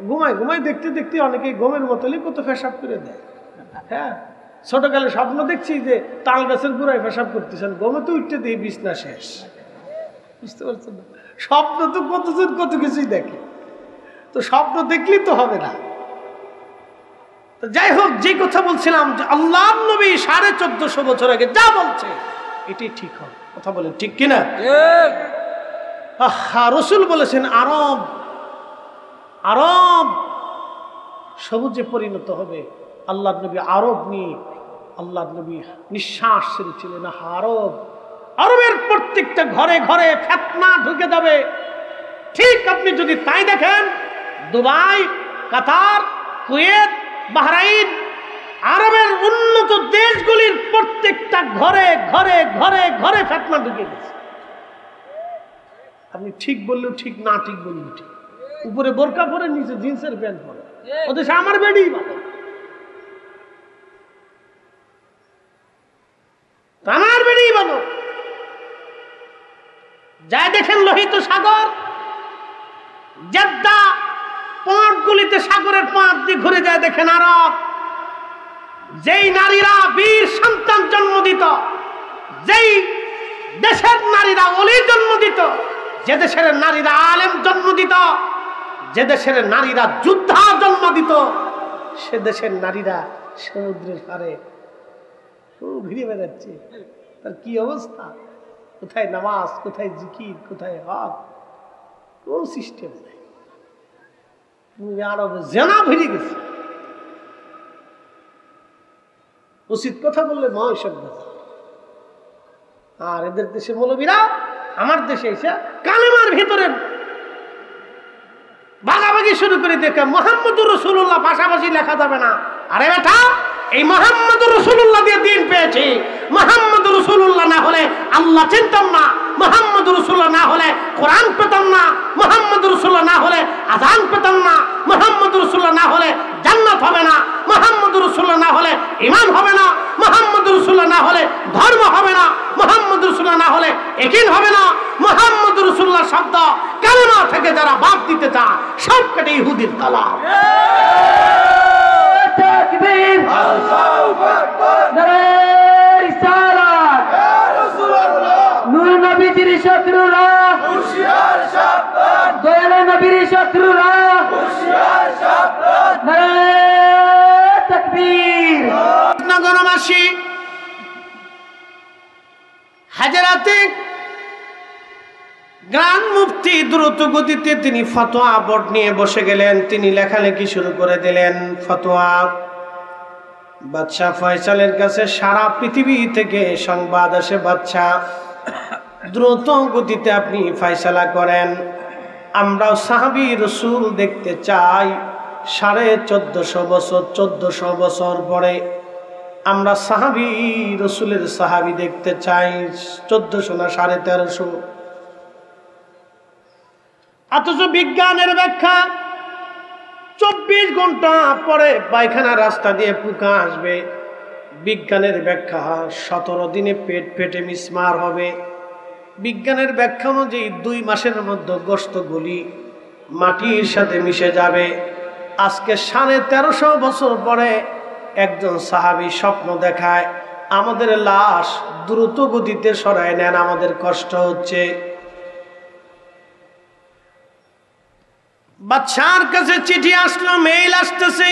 ঘুমায় দেখতে দেখতে অনেকেই ঘুমের বোতলে কত পেশাব করে দেয়। হ্যাঁ, ছোটকালে স্বপ্ন দেখছি যে তাল গাছের গোড়ায় পেশাব করতেছেন, ঘুমে তো উঠতে দিয়ে বিছনা শেষ। বুঝতে পারছেন না? স্বপ্ন তো কতজন কত কিছুই দেখে, তো স্বপ্ন দেখলেই তো হবে না। তো যাই হোক, যে কথা বলছিলাম যে আল্লাহ নবী 1450 বছর আগে যা বলছে এটাই ঠিক হবে। কথা বলেন ঠিক কিনা? রসুল বলেছেন আরব সবুজে পরিণত হবে। আল্লাহ নবী আরব নিয়ে আল্লাহ নবী নিঃশ্বাস ছেড়েছিলেন। আরবের প্রত্যেকটা ঘরে ঘরে ফিতনা ঢুকে যাবে। ঠিক আপনি যদি তাই দেখেন, দুবাই, কাতার, কুয়েত, বাহরাইন, আরবের উন্নত দেশগুলির প্রত্যেকটা ঘরে ঘরে ঘরে ঘরে ফিতনা ঢুকে গেছে। আপনি ঠিক বললেও ঠিক, না ঠিক বললেও ঠিক। উপরে বোরকা পরে, নিচে জিন্সের প্যান্ট পরে, ওদের আমার বেডি ভালো, আমার বেডি ভালো। যাই দেখেন লোহিত সাগর, জেদ্দা, পথগুলিতে সাগরের পথ দিয়ে ঘুরে যায় দেখেন আরব। যেই নারীরা বীর সন্তান জন্ম দিত, যেই দেশের নারীরা ওলি জন্ম দিত, যে দেশের নারীরা আলেম জন্ম দিত, যে দেশের নারীরা যোদ্ধা জন্ম দিত, সে দেশের নারীরা সমুদ্রের পারে ঘুরে বেড়াচ্ছে। তার কি অবস্থা? কোথায় নামাজ, কোথায় জিকির, কোথায় হক, কোন সিস্টেম নেই। আরবে জেনা ভরে গেছে। উচিত কথা বললে মহাসভ্য। আর এদের দেশে মৌলবীরা আমার দেশে এসে কালেমার ভিতরে ভাগাভাগি শুরু করে দেখে মুহাম্মদুর রাসূলুল্লাহ পাশাপাশি লেখা যাবে না। আরে বেটা, এই মুহাম্মদুর রাসূলুল্লাহ দিয়ে দিন পেয়েছি। মুহাম্মদুর রাসূলুল্লাহ না হলে আল্লাহ চিনতাম না, মুহাম্মদুর রাসূলুল্লাহ না হলে কোরআন পেতাম না, মুহাম্মদুর রাসূলুল্লাহ না হলে আযান পেতাম না, মুহাম্মদুর রাসূলুল্লাহ না হলে জান্নাত হবে না, মুহাম্মদুর রাসূলুল্লাহ না হলে ঈমান হবে না, মুহাম্মদুর রাসূলুল্লাহ না হলে ধর্ম হবে না, মুহাম্মদুর রাসূলুল্লাহ না হলে ইয়াকিন হবে না, মুহাম্মদুর রাসূলুল্লাহ শব্দ, কালেমা থেকে যারা বাদ দিতে চায় সবকটি ইহুদির কালাম। তাকবীর, আল্লাহু আকবার, নারে রিসালাত, ইয়া রাসূলুল্লাহ, নূর নবীজির শত্রুরা হুঁশিয়ার সাবধান, দয়াল নবীর শত্রুরা হুঁশিয়ার সাবধান, নারে তাকবীর। নগরবাসী হাজারাতে গ্রান্ড মুফতি দ্রুত গতিতে তিনি ফতোয়া বোর্ড নিয়ে বসে গেলেন। তিনি লেখালেখি শুরু করে দিলেন ফতোয়া। বাদশাহ ফয়সালের কাছে সারা পৃথিবী থেকে সংবাদ আসে, বাদশাহ দ্রুত গতিতে আপনি ফয়সালা করেন, আমরাও সাহাবী রসুল দেখতে চাই। 1450 বছর 1400 বছর পরে আমরা সাহাবী রসুলের সাহাবী দেখতে চাই। 1400 না 1350। অথচ বিজ্ঞানের ব্যাখ্যা 24 ঘন্টা পরে পায়খানা রাস্তা দিয়ে পোকা আসবে। বিজ্ঞানের ব্যাখ্যা 17 দিনে পেট ফেটে মিসমার হবে। বিজ্ঞানের ব্যাখ্যা অনুযায়ী 2 মাসের মধ্যে গোশতগুলি মাটির সাথে মিশে যাবে। আজকে 1350 বছর পরে একজন সাহাবী স্বপ্ন দেখায়, আমাদের লাশ দ্রুত গতিতে সরায় নেন, আমাদের কষ্ট হচ্ছে। বাদশার কাছে চিঠি আসলো, মেইল আসতেছে,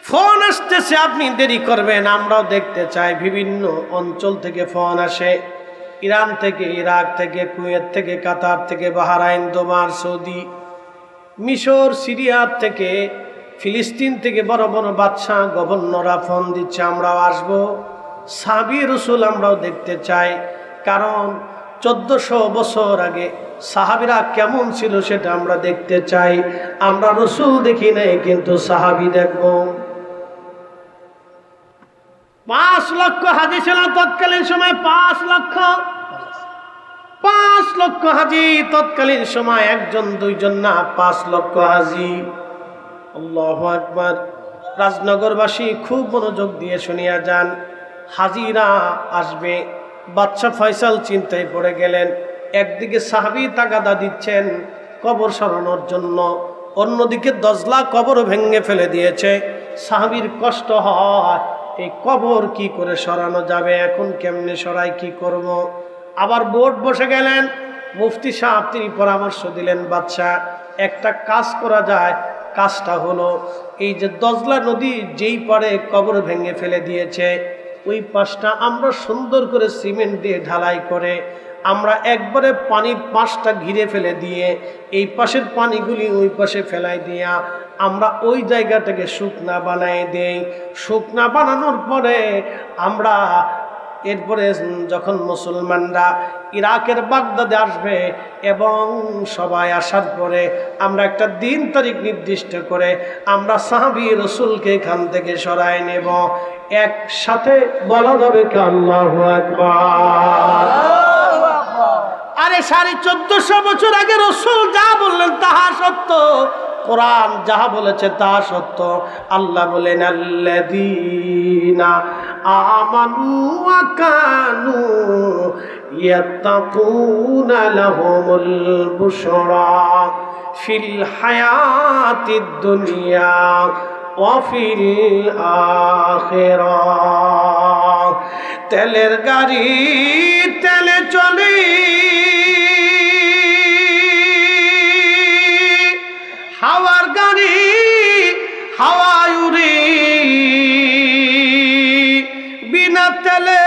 ফোন আসতেছে, আপনি দেরি করবেন, আমরাও দেখতে চাই। বিভিন্ন অঞ্চল থেকে ফোন আসে, ইরান থেকে, ইরাক থেকে, কুয়েত থেকে, কাতার থেকে, বাহরাইন, দুবাই, সৌদি, মিশর, সিরিয়া থেকে, ফিলিস্তিন থেকে বড় বড় বাদশাহ গভর্নররা ফোন দিচ্ছে, আমরাও আসবো, সাহাবী রসুল আমরাও দেখতে চাই। কারণ 1400 বছর আগে সাহাবীরা কেমন ছিল সেটা আমরা দেখতে চাই। আমরা রসুল দেখি নাই, কিন্তু সাহাবী দেখব। 5 লক্ষ হাজি ছিল তৎকালীন সময়। 5 লক্ষ হাজি তৎকালীন সময়, 1 2 জন না, 5 লক্ষ হাজি। আল্লাহু আকবার। রাজনগরবাসী খুব মনোযোগ দিয়ে শুনিয়া যান, হাজিরা আসবে। বাদশাহ ফয়সাল চিন্তায় পড়ে গেলেন। একদিকে সাহাবী তাগাদা দিচ্ছেন কবর সরানোর জন্য, অন্যদিকে দজলা কবর ভেঙে ফেলে দিয়েছে। সাহাবীর কষ্ট হয়, এই কবর কি করে সরানো যাবে, এখন কেমনে সরাই, কি করব। আবার বোর্ড বসে গেলেন। মুফতি সাহেব তিনি পরামর্শ দিলেন, বাদশাহ একটা কাজ করা যায়। কাজটা হলো, এই যে দজলা নদী যেই পারে কবর ভেঙে ফেলে দিয়েছে, ওই পাশটা আমরা সুন্দর করে সিমেন্ট দিয়ে ঢালাই করে আমরা একবারে পানির পাশটা ঘিরে ফেলে দিয়ে এই পাশের পানিগুলি ওই পাশে ফেলাই দিয়া আমরা ওই জায়গাটাকে শুকনা বানাই দেই। শুকনা বানানোর পরে আমরা এরপরে যখন মুসলমানরা ইরাকের বাগদাদে আসবে এবং সবাই আসার পরে আমরা একটা দিন তারিখ নির্দিষ্ট করে আমরা সাহাবী রসুলকে এখান থেকে সরাই নেব। একসাথে বলা যাবে কি আল্লাহু আকবার। আরে 1450 বছর আগে রসুল যা বললেন তাহা সত্য, কোরআন যাহা বলেছে তা সত্য। আল্লাহ বলেন, আল্লাযীনা আমানু ওয়া কানু ইয়াত্তাকুনা লাহুমুল বুশরা ফিল হায়াতিদ দুনিয়া ওয়া ফিল আখিরাহ। তেলের গাড়ি তেলে চলে, হাওয়ার গাড়ি হাওয়ায় উড়ে, বিনা তেলে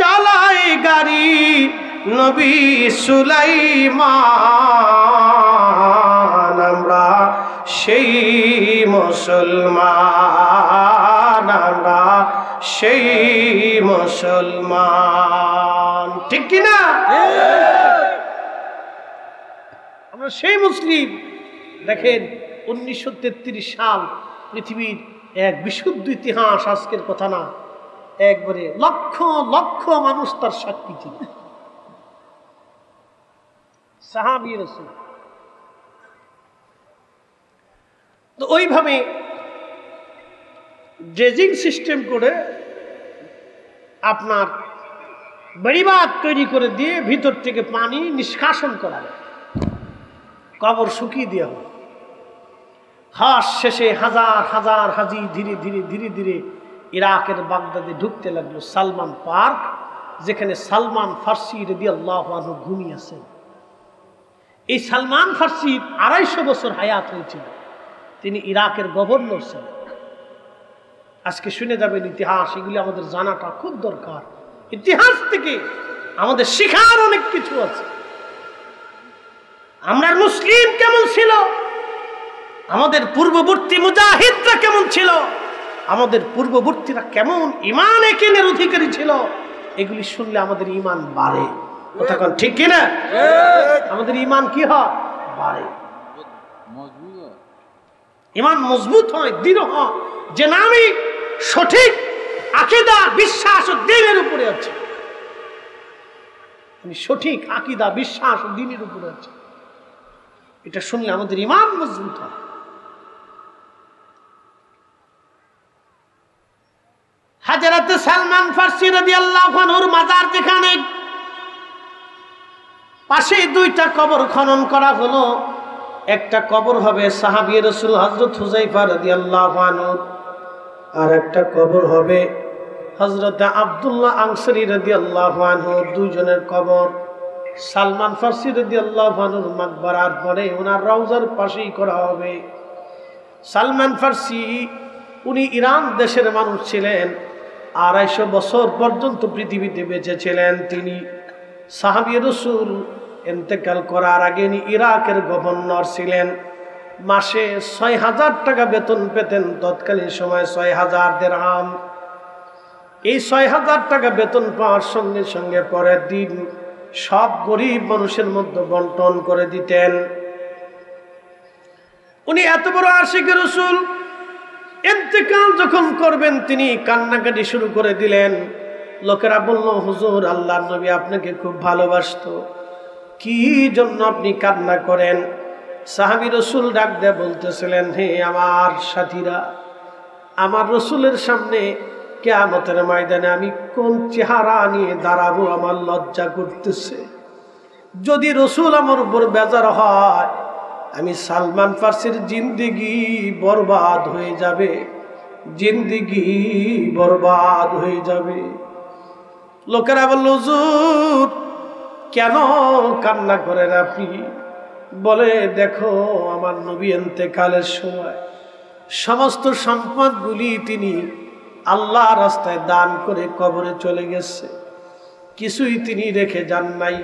চালায় গাড়ি নবী সুলাইমান। আমরা সেই মুসলমান, আমরা সেই মুসলমান, ঠিক কিনা? আমরা সেই মুসলিম। দেখেন 1933 সাল, পৃথিবীর এক বিশুদ্ধ ইতিহাস, আজকের কথা না, একবারে লক্ষ লক্ষ মানুষ তার সাক্ষী ছিল। সাহাবী রাসূল। তো ওইভাবে ড্রেজিং সিস্টেম করে আপনার বেড়িবাঁধ তৈরি করে দিয়ে ভিতর থেকে পানি নিষ্কাশন করা হয়, কবর শুকিয়ে দেওয়া হয়। হজ শেষে হাজার হাজার হাজি ধীরে ধীরে ধীরে ধীরে ইরাকের বাগদাদে ঢুকতে লাগলো। সালমান পার্ক, যেখানে সালমান ফার্সি রাদিয়াল্লাহু আনহু ঘুমিয়েছেন। এই সালমান ফার্সির 250 বছর হায়াত হয়েছিল, তিনি ইরাকের গভর্নর ছিলেন। আজকে শুনে যাবেন ইতিহাস, এগুলি আমাদের জানাটা খুব দরকার। ইতিহাস থেকে আমাদের শেখার অনেক কিছু আছে। আমরা মুসলিম কেমন ছিল, আমাদের পূর্ববর্তী মুজাহিদরা কেমন ছিল, আমাদের পূর্ববর্তীরা কেমন ঈমান একিনের অধিকারী ছিল, এগুলি শুনলে আমাদের ঈমান বাড়ে। কথা কোন ঠিক কিনা? আমাদের ঈমান কি হয়? বাড়ে, ঈমান মজবুত হয়, দৃঢ় হয়, যে না আমি সঠিক আকীদা বিশ্বাস ও দ্বীনের উপরে আছে, আমি সঠিক আকীদা বিশ্বাস ও দ্বীনের উপরে আছে। এটা শুনলে আমাদের ঈমান মজবুত হয়। হযরত সালমান ফার্সি রাদিয়াল্লাহু আনহুর মাজার যেখানে, পাশে দুইটা কবর খনন করা হলো। একটা কবর হবে সাহাবী রাসূল হযরত হুযায়ফা রাদিয়াল্লাহু আনহু, আর একটা কবর হবে হযরত আব্দুল্লাহ আনসারী রাদিয়াল্লাহু আনহু। দুইজনের কবর সালমান ফার্সি রাদিয়াল্লাহু আনহুর মাকবারার পরে ওনার রওজার পাশেই করা হবে। সালমান ফার্সি উনি ইরান দেশের মানুষ ছিলেন, 250 বছর পর্যন্ত পৃথিবীতে বেঁচে ছিলেন। তিনি সাহাবী রাসূল ইন্তেকাল করার আগে ইনি ইরাকের গভর্নর ছিলেন। মাসে 6000 টাকা বেতন পেতেন, তৎকালীন সময় 6000 দিরহাম। এই 6000 টাকা বেতন পাওয়ার সঙ্গে সঙ্গে পরের দিন সব গরিব মানুষের মধ্যে বন্টন করে দিতেন। উনি এত বড় আশিক রাসূল, ইন্তেকাল যখন করবেন তিনি কান্নাকাটি শুরু করে দিলেন। লোকেরা বলল, হুজুর, আল্লাহর নবী আপনাকে খুব ভালোবাসতো, কি জন্য আপনি কান্না করেন? সাহাবী রাসূল ডাক দিয়ে বলতেছিলেন, হে আমার সাথীরা, আমার রাসূলের সামনে কিয়ামতের ময়দানে আমি কোন চেহারা নিয়ে দাঁড়াবো, আমার লজ্জা করতেছে। যদি রাসূল আমার উপর বেজার হয়, আমি সালমান ফার্সির জিন্দেগি বরবাদ হয়ে যাবে, জিন্দেগি বরবাদ হয়ে যাবে। লোকেরা বলল, হুজুর কেন কান্না করেন আপনি? বলে, দেখো, আমার নবী ইন্তেকালের সময় সমস্ত সম্পদগুলি তিনি আল্লাহ রাস্তায় দান করে কবরে চলে গেছে, কিছুই তিনি রেখে যান নাই,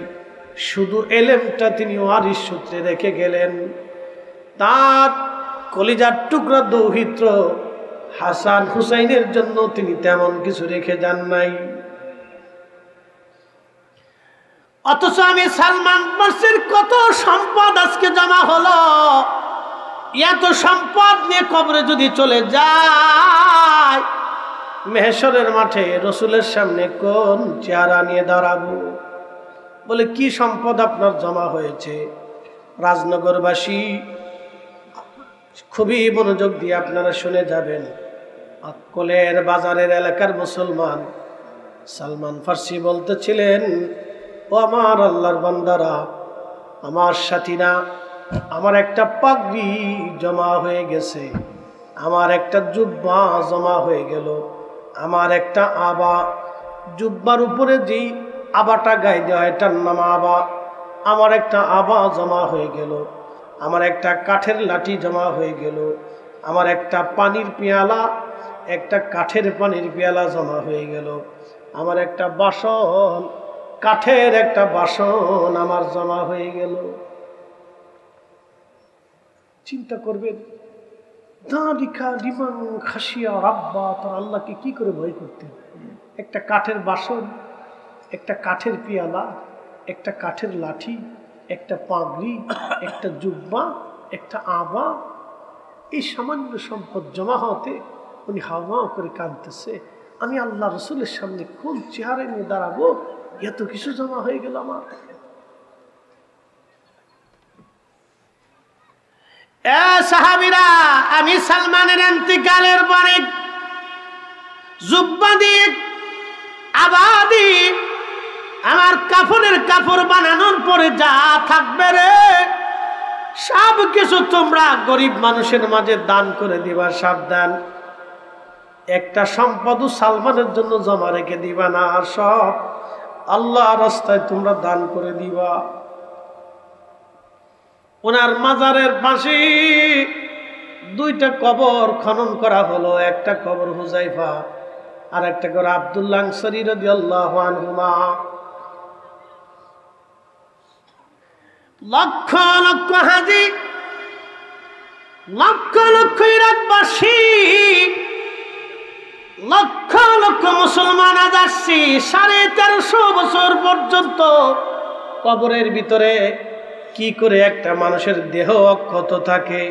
শুধু এলেমটা তিনি ওয়ারিস সূত্রে রেখে গেলেন। তার কলিজার টুকরা দৌহিত্র হাসান হুসাইনের জন্য তিনি তেমন কিছু রেখে যান নাই। অথচ আমি সালমান ফার্সির কত সম্পদ আজকে জমা হলো, এত সম্পদ নিয়ে কবরে যদি চলে যায়, মেহশরের মাঠে রসুলের সামনে কোন চেহারা নিয়ে দাঁড়াবো? বলে, কি সম্পদ আপনার জমা হয়েছে? রাজনগরবাসী খুবই মনোযোগ দিয়ে আপনারা শুনে যাবেন। আক্কলের বাজারের এলাকার মুসলমান সালমান ফার্সি বলতেছিলেন, ও আমার আল্লাহর বান্দারা, আমার সাথীরা, আমার একটা পাগড়ি জমা হয়ে গেছে, আমার একটা জুব্বা জমা হয়ে গেল, আমার একটা আবা, জুব্বার উপরে যেই আবাটা গায়ে দেওয়া এটার নাম আবা, আমার একটা আবা জমা হয়ে গেল, আমার একটা কাঠের লাঠি জমা হয়ে গেল, আমার একটা পানির পেয়ালা, একটা কাঠের পানির পেয়ালা জমা হয়ে গেল, আমার একটা বাসন, কাঠের একটা বাসন আমার জমা হয়ে গেল। চিন্তা করবেন, দাঁড়িকা লিমান খাসিয়া রাব্বা, তার আল্লাহকে কি করে ভয় করতেন? একটা কাঠের বাসন, একটা কাঠের পেয়ালা, একটা কাঠের লাঠি, একটা পাগড়ি, একটা জুব্বা, একটা আবা, এই সামান্য সম্পদ জমা হতে উনি হাওয়া করে কাঁদতেছে, আমি আল্লাহ রসুলের সামনে কোন চেহারা নিয়ে দাঁড়াবো, এত কিছু জমা হয়ে গেল আমার। সাহাবীরা, আমি সালমানের ইন্তেকালের পরে জুব্বা দিয়ে, আবা দিয়ে, আমার কাফনের কাপড় বানানোর পরে যা থাকবে রে সব কিছু তোমরা গরিব মানুষের মাঝে দান করে দিবা। সাবধান, একটা সম্পদ সালমানের জন্য জমা রেখে দিবা না, সব আল্লাহ রাস্তায় তোমরা দান করে দিবা। ওনার মাজারের পাশে দুইটা কবর খনন করা হলো, একটা কবর হুজাইফা আর একটা কবর আব্দুল্লাহ আনসারী রাদিয়াল্লাহু আনহুমা। লক্ষ লক্ষ হাজি, লক্ষ লক্ষ ইরাকবাসী, লক্ষ লক্ষ মুসলমান আজ আসছি। 1350 বছর পর্যন্ত কবরের ভিতরে কি করে একটা মানুষের দেহ অক্ষত থাকে?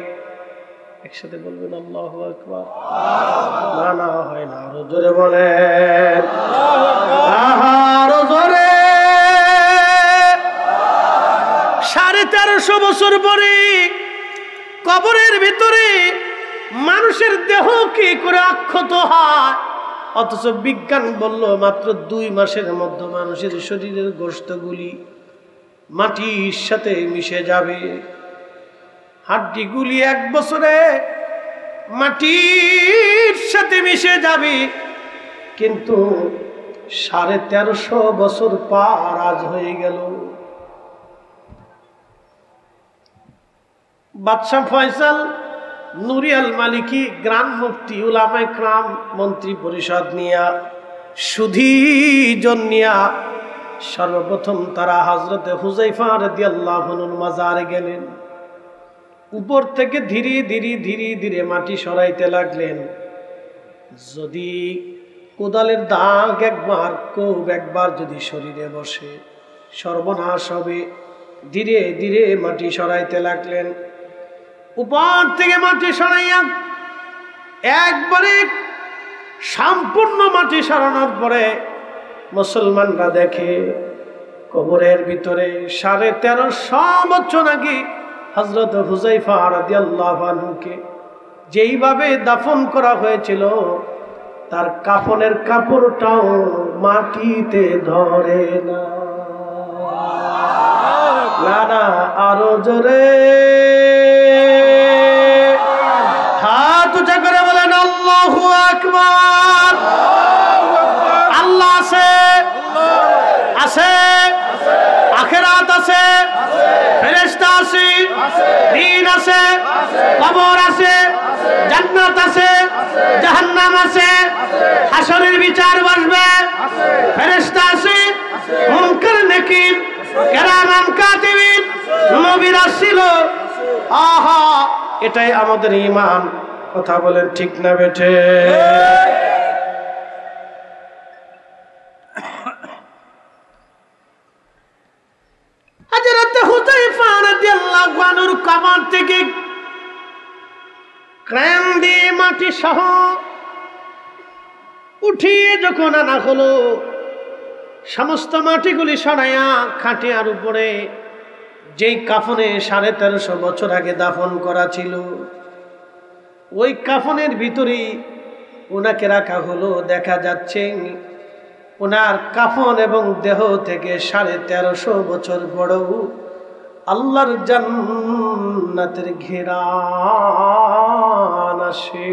একসাথে বলবেন আল্লাহু আকবার। না না হয় না, আরো জোরে বলেন, আরো জোরে। 1350 বছর পরে কবরের ভিতরে মানুষের দেহ কি করে অক্ষত হয়? অথচ বিজ্ঞান বলল মাত্র 2 মাসের মধ্যে মানুষের শরীরের গোশতগুলি মাটির সাথে মিশে যাবে। হাড্ডিগুলি 1 বছরে মাটির সাথে মিশে যাবে। কিন্তু 1350 বছর পার আজ হয়ে গেল। বাদশাহ ফয়সাল নুরিয়াল মালিকি গ্রান্ড মুফতি উলামায়ে কেরাম মন্ত্রী পরিষদ নিয়া সুধী জন নিয়া সর্বপ্রথম তারা হযরতে হুযায়ফা রাদিয়াল্লাহু আনহুর মাজারে গেলেন। উপর থেকে ধীরে ধীরে ধীরে ধীরে মাটি সরাইতে লাগলেন। যদি কোদালের দাগ একবার কোব একবার যদি শরীরে বসে সর্বনাশ হবে। ধীরে ধীরে মাটি সরাইতে লাগলেন। উপর থেকে মাটি সরাইয়া একবারে সম্পূর্ণ মাটি সরানোর পরে মুসলমানরা দেখে কবরের ভিতরে 1350 বছর আগে হযরত হুযায়ফা রাদিয়াল্লাহু আনহুকে যেইভাবে দাফন করা হয়েছিল তার কাফনের কাপড়টাও মাটিতে ধরে না। না না, আরো জোরে হাত উঁচা করে বলেন আল্লাহু আকবার। আল্লাহ আছে, আছে, আখিরাত আছে, ফেরেশতা আছে, দিন আছে, কবর আছে, জান্নাত আছে, জাহান্নাম আছে, হাসরের বিচার বসবে, ফেরেশতা আছে, মুনকার নাকির কিরামান কাতিবিন নবীরা ছিল। আহা, এটাই আমাদের ঈমান। কথা বলেন ঠিক না বেঠে? হযরত হুযায়ফা রাদিয়াল্লাহু আনহুর কবর থেকে ক্রেন দিয়ে মাটি সহ উঠিয়ে যখন আনা হলো, সমস্ত মাটিগুলি সরাইয়া খাটিয়ার উপরে যেই কাফনে 1350 বছর আগে দাফন করা ছিল ওই কাফনের ভিতরেই ওনাকে রাখা হলো। দেখা যাচ্ছে ওনার কাফন এবং দেহ থেকে 1350 বছর বড় আল্লাহর জান্নাতের ঘেরান আসে।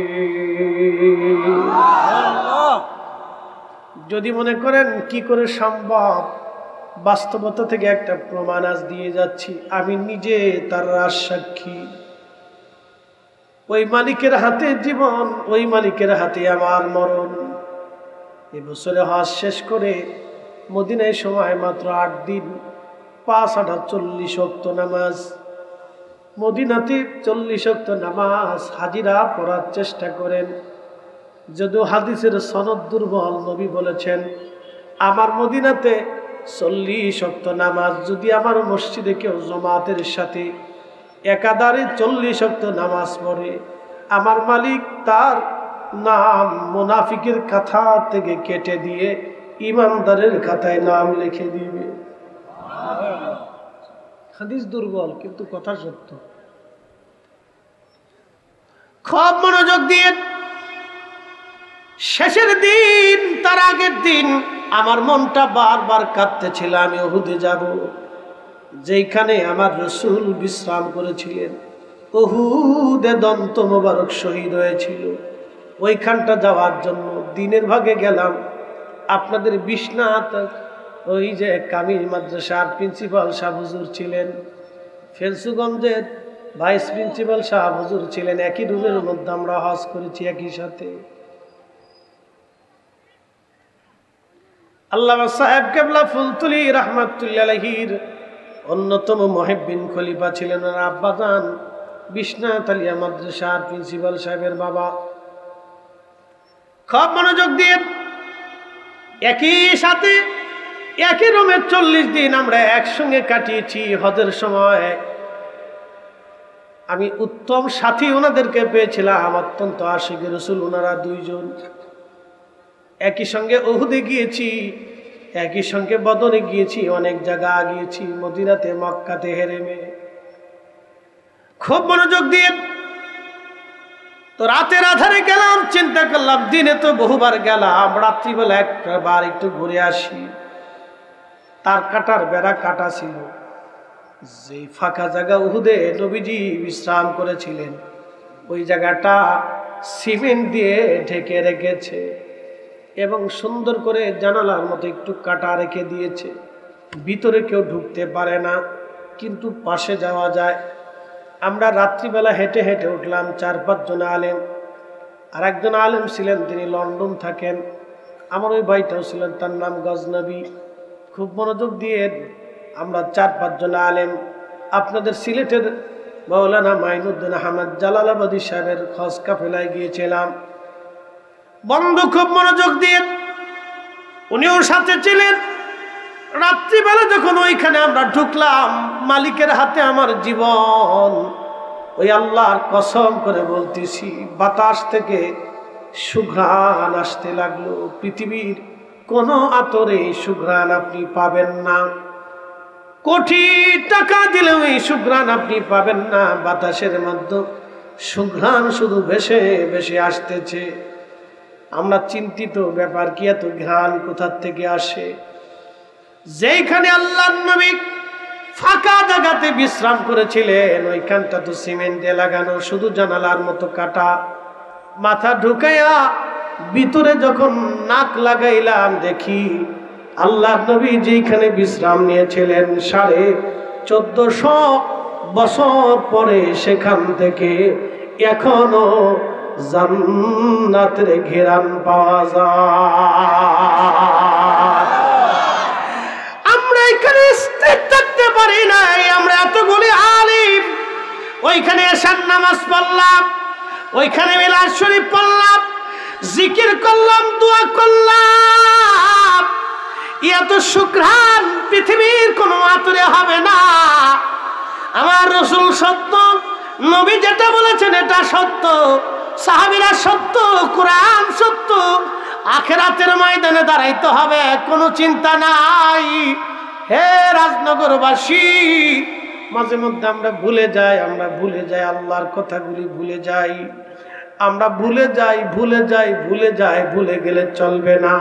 যদি মনে করেন কি করে সম্ভব, বাস্তবতা থেকে একটা প্রমাণ আজ দিয়ে যাচ্ছি। আমি নিজে তার সাক্ষী। ওই মালিকের হাতে জীবন, ওই মালিকের হাতে আমার মরণ। এবছরে হজ শেষ করে মদিনায় সময় মাত্র 8 দিন, 5-8 40 ওয়াক্ত নামাজ। মদিনাতে 40 ওয়াক্ত নামাজ হাজিরা পড়ার চেষ্টা করেন। যদিও হাদিসের সনদ দুর্বল, নবী বলেছেন আমার মদিনাতে 40 ওয়াক্ত নামাজ যদি আমার মসজিদে কেউ জামাতের সাথে একাধারে 40 ওয়াক্ত নামাজ পড়ে, আমার মালিক তার নাম মুনাফিকের খাতা থেকে কেটে দিয়ে ইমানদারের খাতায় নাম লিখে দিবে। হাদিস দুর্বল কিন্তু কথা সত্য। খুব মনোযোগ দিয়ে শেষের দিন, তার আগের দিন আমার মনটা বারবার কাঁদতেছিল আমি উহুদে যাব, যেখানে আমার রাসূল বিশ্রাম করেছিলেন, উহুদে দন্ত মোবারক শহীদ হয়েছিল, ওইখানটা যাওয়ার জন্য দিনের ভাগে গেলাম। আপনাদের বিশ্বনাথ ওই যে কামিল মাদ্রাসার প্রিন্সিপাল সাহেব হুজুর ছিলেন, ফেলসুগঞ্জের ভাইস প্রিন্সিপাল সাহেব হুজুর ছিলেন, একই রুমের মধ্যে আমরা হজ করেছি একই সাথে। আল্লামা সাহেব কেবলা ফুলতুলি রাহমাতুল্লাহি আলাইহির অন্যতম মুহিব্বিন খলিফা ছিলেন আর আব্বাজান বিশ্বনাথ আলিয়া মাদ্রাসার প্রিন্সিপাল সাহেবের বাবা। খুব মনোযোগ দিয়ে একই সাথে একই রুমে 40 দিন আমরা একসঙ্গে কাটিয়েছি। হজের সময় আমি উত্তম সাথী ওনাদেরকে পেয়েছিলাম, অত্যন্ত আশিক রাসূল ওনারা দুইজন। একই সঙ্গে উহুদে গিয়েছি, একই সঙ্গে বদরে গিয়েছি, অনেক জায়গা গিয়েছি, মদিনাতে, মক্কাতে, হেরেমে। খুব মনোযোগ দিয়ে তো রাতের আধারে গেলাম, চিন্তা করলাম দিনে তো বহুবার গেলাম, রাত্রিবেলা একবার একটু ঘুরে আসি। তার কাটার বেড়া কাটা ছিল, যে ফাঁকা জায়গা উহুদে নবীজি বিশ্রাম করেছিলেন ওই জায়গাটা সিমেন্ট দিয়ে ঢেকে রেখেছে এবং সুন্দর করে জানালার মতো একটু কাটা রেখে দিয়েছে, ভিতরে কেউ ঢুকতে পারে না, কিন্তু পাশে যাওয়া যায়। আমরা রাত্রিবেলা হেঁটে হেঁটে উঠলাম, 4-5 জন আলেম। আর একজন আলেম ছিলেন, তিনি লন্ডন থাকেন, আমার ওই ভাইটাও ছিলেন, তার নাম গজনবী। খুব মনোযোগ দিয়ে আমরা 4-5 জন আলেম আপনাদের সিলেটের মাওলানা মাইনুদ্দিন আহমদ জালালাবাদী সাহেবের খোঁজ কাফেলায় গিয়েছিলাম। বন্ধু খুব মনোযোগ দিয়ে উনিও সাথে ছিলেন। রাত্রিবেলা যখন ওইখানে আমরা ঢুকলাম, মালিকের হাতে আমার জীবন, ওই আল্লাহর কসম করে বলতেছি, বাতাস থেকে সুঘ্রাণ আসতে লাগলো। পৃথিবীর কোন আতরে সুঘ্রাণ আপনি পাবেন না, কোটি টাকা দিলেও এই সুঘ্রাণ আপনি পাবেন না। বাতাসের মধ্যে সুঘ্রাণ শুধু ভেসে ভেসে আসতেছে। আমরা চিন্তিত, ব্যাপার কি, এত ঘ্রাণ কোথা থেকে আসে? যেখানে আল্লাহর নবী ফাঁকা জায়গাতে বিশ্রাম করেছিলেন ওইখানটা তো সিমেন্ট দিয়ে লাগানো, শুধু জানালার মতো কাটা। মাথা ঢুকাইয়া ভিতরে যখন নাক লাগাইলাম, দেখি আল্লাহর নবী যেখানে বিশ্রাম নিয়েছিলেন 1450 বছর পরে সেখান থেকে এখনো জান্নাতের ঘেরান পাওয়া যায়। আমরা এখানে স্থির থাকতে পারি নাই, আমরা এতগুলি আলিম ওইখানে এশার নামাজ পড়লাম, ওইখানে মিলাদ শরীফ পড়লাম, জিকির করলাম, দোয়া করলাম। এত সুঘ্রাণ পৃথিবীর কোনো আতরে হবে না। আমার রাসূল সত্য, নবী যেটা বলেছেন এটা সত্য, সাহাবীরা সত্য, কোরআন সত্য। আখিরাতের ময়দানে দাঁড়াইতে হবে, কোনো চিন্তা নাই। হে রাজনগরবাসী, মাঝে মধ্যে আমরা ভুলে যাই আল্লাহর কথাগুলি ভুলে যাই। আমরা ভুলে যাই, ভুলে গেলে চলবে না।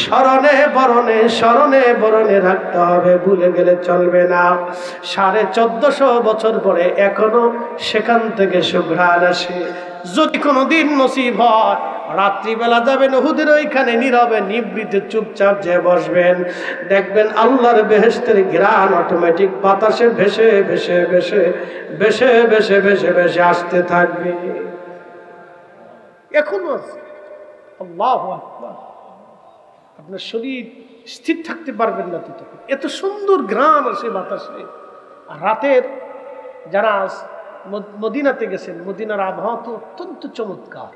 স্মরণে বরণে রাখতে হবে, ভুলে গেলে চলবে না। 1450 বছর পরে এখনো সেখান থেকে সুঘ্রাণ আসে। যদি কোনোদিন নসিব হয়, রাত্রিবেলা যাবেন উহুদের ওইখানে, নীরবে নিভৃতে চুপচাপ যে বসবেন, দেখবেন আল্লাহর বেহেশতের ঘ্রাণ অটোমেটিক বাতাসে ভেসে ভেসে ভেসে ভেসে ভেসে ভেসে ভেসে আসতে থাকবে। এখনো আছে। আল্লাহু আকবার। আপনার শরীর স্থির থাকতে পারবেন না ততক্ষণ, এত সুন্দর ঘ্রাণ আসে বাতাসে। আর রাতের যারা মদিনাতে গেছেন, মদিনার আবহাওয়া তো অত্যন্ত চমৎকার।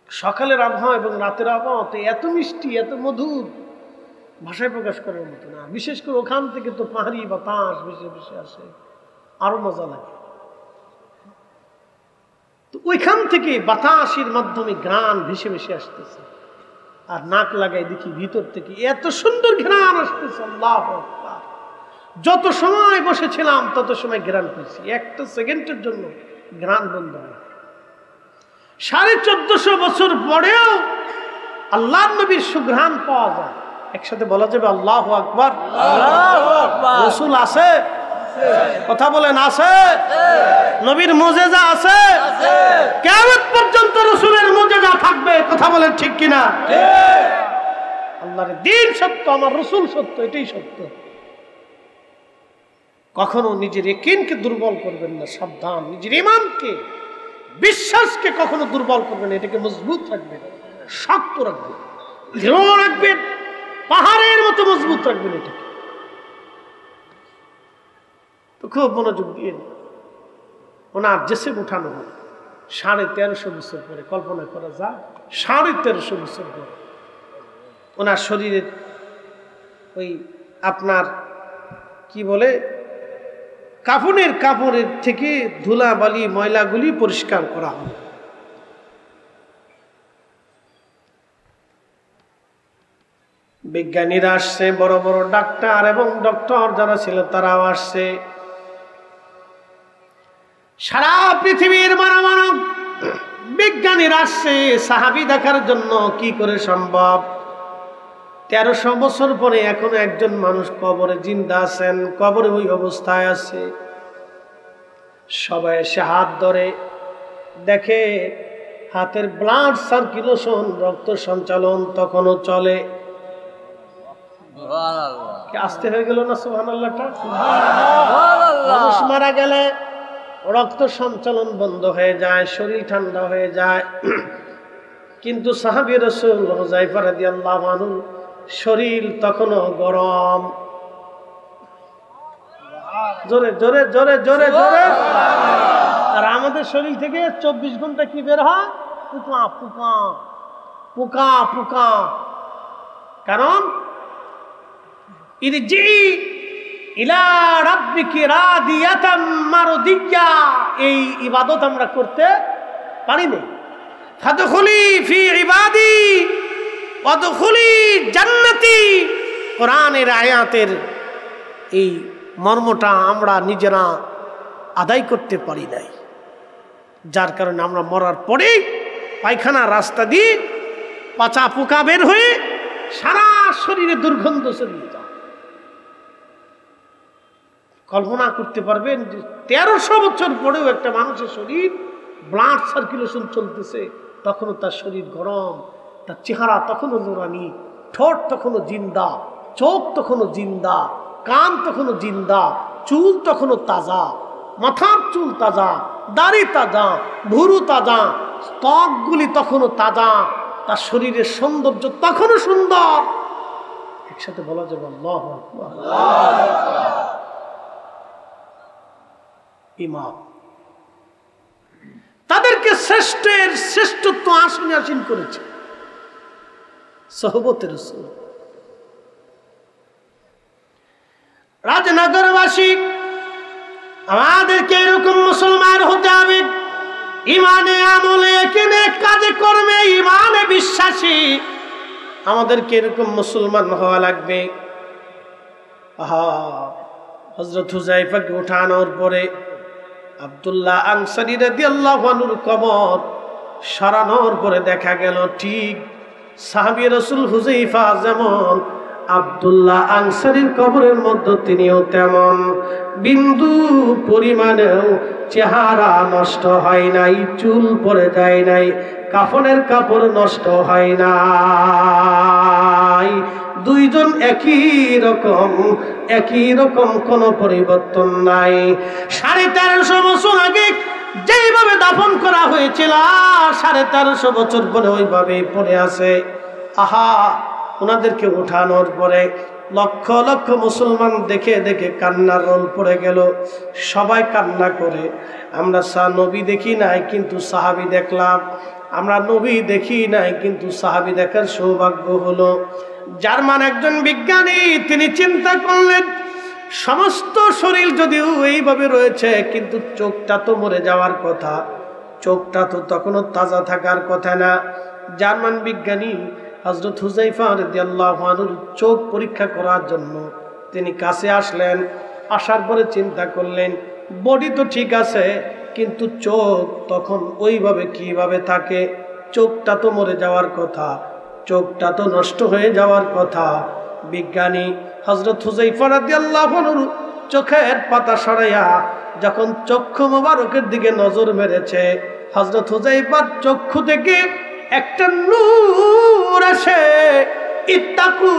সকালের আবহাওয়া এবং রাতের আবহাওয়া তো এত মিষ্টি, এত মধুর, ভাষায় প্রকাশ করার মতো না। বিশেষ করে ওখান থেকে তো পাহাড়ি বাতাস ভেসে ভেসে আসে, আরো মজা লাগে। তো ওইখান থেকে বাতাসের মাধ্যমে ঘ্রাণ ভেসে ভেসে আসতেছে, আর নাক লাগাই দেখি ভিতর থেকে এত সুন্দর ঘ্রাণ আসতেছে। আল্লাহু আকবার। যত সময় বসেছিলাম তত সময় ঘ্রাণ পেয়েছি, একটা সেকেন্ডের জন্য ঘ্রাণ বন্ধ হয়। 1450 বছর পরেও আল্লাহর নবীর সুঘ্রাণ পাওয়া যায়। একসাথে বলা যাবে আল্লাহু আকবার। রাসূল আছে, কথা বলেন আছে, নবীর মুজিজা আছে, কিয়ামত পর্যন্ত রাসূলের মুজিজা থাকবে, কথা বলেন ঠিক কিনা? আল্লাহর দ্বীন সত্য, আমার রাসূল সত্য, এটাই সত্য। কখনো নিজের ইয়াকিনকে দুর্বল করবেন না, সাবধান। নিজের ঈমানকে, বিশ্বাসকে কখনো দুর্বল করবেন না, এটাকে মজবুত রাখবেন, শক্ত রাখবেন, দৃঢ় রাখবেন, পাহাড়ের মতো মজবুত রাখবেন এটাকে। তো খুব মনোযোগ দিয়ে ওনার জেসে উঠানো হয় 1350 বছর পরে। কল্পনা করা যায় 1350 বছর পরে ওনার শরীরের ওই আপনার কি বলে কাপড়ের থেকে ধুলাবালি ময়লাগুলি পরিষ্কার করা হয়। বিজ্ঞানীরা আসছে, বড় বড় ডাক্তার এবং ডক্টর যারা ছিল তারাও আসছে, সারা পৃথিবীর মানব বিজ্ঞানীরা আসছে সাহাবী দেখার জন্য। কি করে সম্ভব? 1300 বছর পরে এখনো একজন মানুষ কবরে জিন্দা আছেন, কবরে ওই অবস্থায় আছে। সবাই এসে হাত ধরে দেখে হাতের ব্লাড সার্কুলেশন, রক্ত সঞ্চালন তখনও চলে। আসতে হয়ে গেল না সুবহানাল্লাহটা? মানুষ মারা গেলে রক্ত সঞ্চালন বন্ধ হয়ে যায়, শরীর ঠান্ডা হয়ে যায়। কিন্তু সাহাবী রাসূল হুযায়ফা রাদিয়াল্লাহু আনহু শরীর তখনও গরম। জোরে জোরে জোরে জোরে জোরে। আর আমাদের শরীর থেকে 24 ঘন্টা কি বের হয়? পোকা পোকা পোকা পোকা। কারণ ইরজি ইলা রাব্বিকি রাদিয়াতাম মারদিয়া, এই ইবাদত আমরা করতে পারি না। ফাদখুলি ফি ইবাদি ওয়াদখুলি জান্নাতি। কোরআনের আয়াতের এই মর্মটা আমরা নিজেরা আদায় করতে পারি নাই, যার কারণে আমরা মরার পরেই পায়খানা রাস্তা দিয়ে পচা পোকা বের হয়ে সারা শরীরে দুর্গন্ধ ছড়িয়ে যায়। কল্পনা করতে পারবেন যে 1300 বছর পরেও একটা মানুষের শরীর ব্লাড সার্কুলেশন চলতেছে, তখনও তার শরীর গরম, তার চেহারা তখনও নুরানি, ঠোঁট তখনও জিন্দা, চোখ তখনও জিন্দা, কান তখনও জিন্দা, চুল তখনও তাজা, মাথার চুল তাজা, দাড়ি তাজা, ভুরু তাজা, ত্বকগুলি তখনও তাজা, তার শরীরের সৌন্দর্য তখনও সুন্দর। একসাথে বলা যাবে আল্লাহু আকবার। ইমাম তাদেরকে শ্রেষ্ঠত্ব আসনে আসীন করেছে সোহবতে রাসূল। রাজনগরবাসী আমাদেরকে এরকম মুসলমান হতে হবে, ইমানে আমলে এখানে কাজে কর্মে ইমানে বিশ্বাসী আমাদেরকে এরকম মুসলমান হওয়া লাগবে। হযরত হুযায়ফাকে উঠানোর পরে আব্দুল্লাহ আনসারী রাদিয়াল্লাহু আনহুর কবর সরানোর পরে দেখা গেল ঠিক সাহাবী রাসূল হুযায়ফা যেমন আব্দুল্লাহ আনসারীর কবরের মধ্যে তিনিও তেমন, বিন্দু পরিমাণেও চেহারা নষ্ট হয় নাই, চুল পড়ে যায় নাই, কাফনের কাপড় নষ্ট হয় নাই। দুইজন একই রকম কোনো পরিবর্তন নাই। 1350 বছর আগে যেইভাবে দাফন করা হয়েছিল 1350 বছর পরে ওইভাবেই পড়ে আছে। আহা, ওনাদেরকে উঠানোর পরে লক্ষ লক্ষ মুসলমান দেখে দেখে কান্নার রোল পড়ে গেল। সবাই কান্না করে। আমরা নবী দেখি নাই কিন্তু সাহাবী দেখলাম, আমরা নবী দেখি নাই কিন্তু সাহাবী দেখার সৌভাগ্য হলো। জার্মান একজন বিজ্ঞানী তিনি চিন্তা করলেন সমস্ত শরীর যদিও এইভাবে রয়েছে কিন্তু চোখটা তো মরে যাওয়ার কথা, চোখটা তো তখনও তাজা থাকার কথা না। জার্মান বিজ্ঞানী হযরত হুযায়ফা রাদিয়াল্লাহু আনহুর চোখ পরীক্ষা করার জন্য তিনি কাছে আসলেন। আসার পরে চিন্তা করলেন বডি তো ঠিক আছে কিন্তু চোখ তখন ওইভাবে কিভাবে থাকে, চোখটা তো মরে যাওয়ার কথা। চোখটা তো নষ্ট হয়ে যাওয়ার কথা। বিজ্ঞানী হযরত হুযায়ফা রাদিয়াল্লাহু আনহু চোখের পাতা সরাইয়া যখন চক্ষু মোবারকের দিকে নজর মেরেছে, হযরত হুযায়ফার চক্ষু থেকে একটা নূর আসে। ইত্তাকু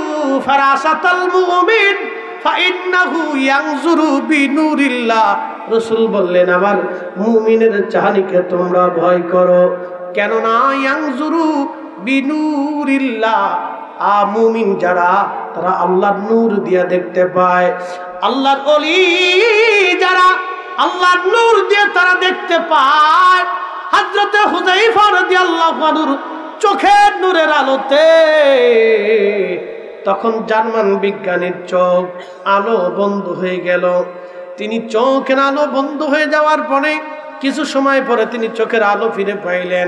ফারাসাতাল মুমিন ফাইন্নাহু ইয়ানজুরু বিনুরিল্লাহ। রাসূল বললেন, আমার মুমিনের চাহনিকে তোমরা ভয় করো, কেননা ইয়ানজুরু বিনুরিল্লাহ, মুমিন যারা তারা আল্লাহর নূর দিয়া দেখতে পায়। আল্লাহর ওলি যারা আল্লাহর নূর দিয়ে তারা দেখতে পায়। হযরত হুযায়ফা রাদিয়াল্লাহু আনহুর চোখের নূরের আলোতে তখন জার্মান বিজ্ঞানীর চোখ আলো বন্ধ হয়ে গেল। তিনি চোখের আলো বন্ধ হয়ে যাওয়ার পরে কিছু সময় পরে তিনি চোখের আলো ফিরে পাইলেন।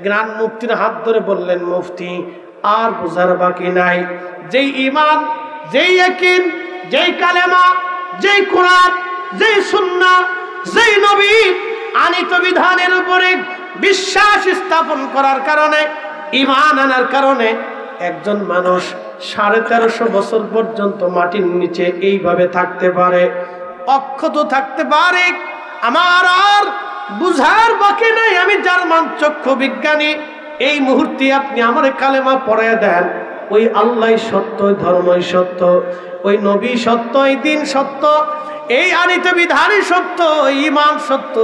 গ্রান মুফতির হাত ধরে বললেন, মুফতি আর বুঝার বাকি নাই। যেই ঈমান, যেই ইয়াকিন, যেই কালেমা, যেই কোরআন, যেই সুন্নাহ, যেই নবী আনিত বিধানের উপরে বিশ্বাস স্থাপন করার কারণে, ঈমান আনার কারণে একজন মানুষ 1350 বছর পর্যন্ত মাটির নিচে এইভাবে থাকতে পারে, অক্ষত থাকতে পারে, আমার আর বুঝার বাকি নাই। আমি জার্মান চক্ষু বিজ্ঞানী, এই মুহূর্তে আপনি আমার কালেমা পড়ায় দেন। ওই আল্লাহ সত্য, ওই ধর্মই সত্য, ওই নবী সত্য, এই দিন সত্য, এই আনিত বিধানই সত্য, ঈমান সত্য,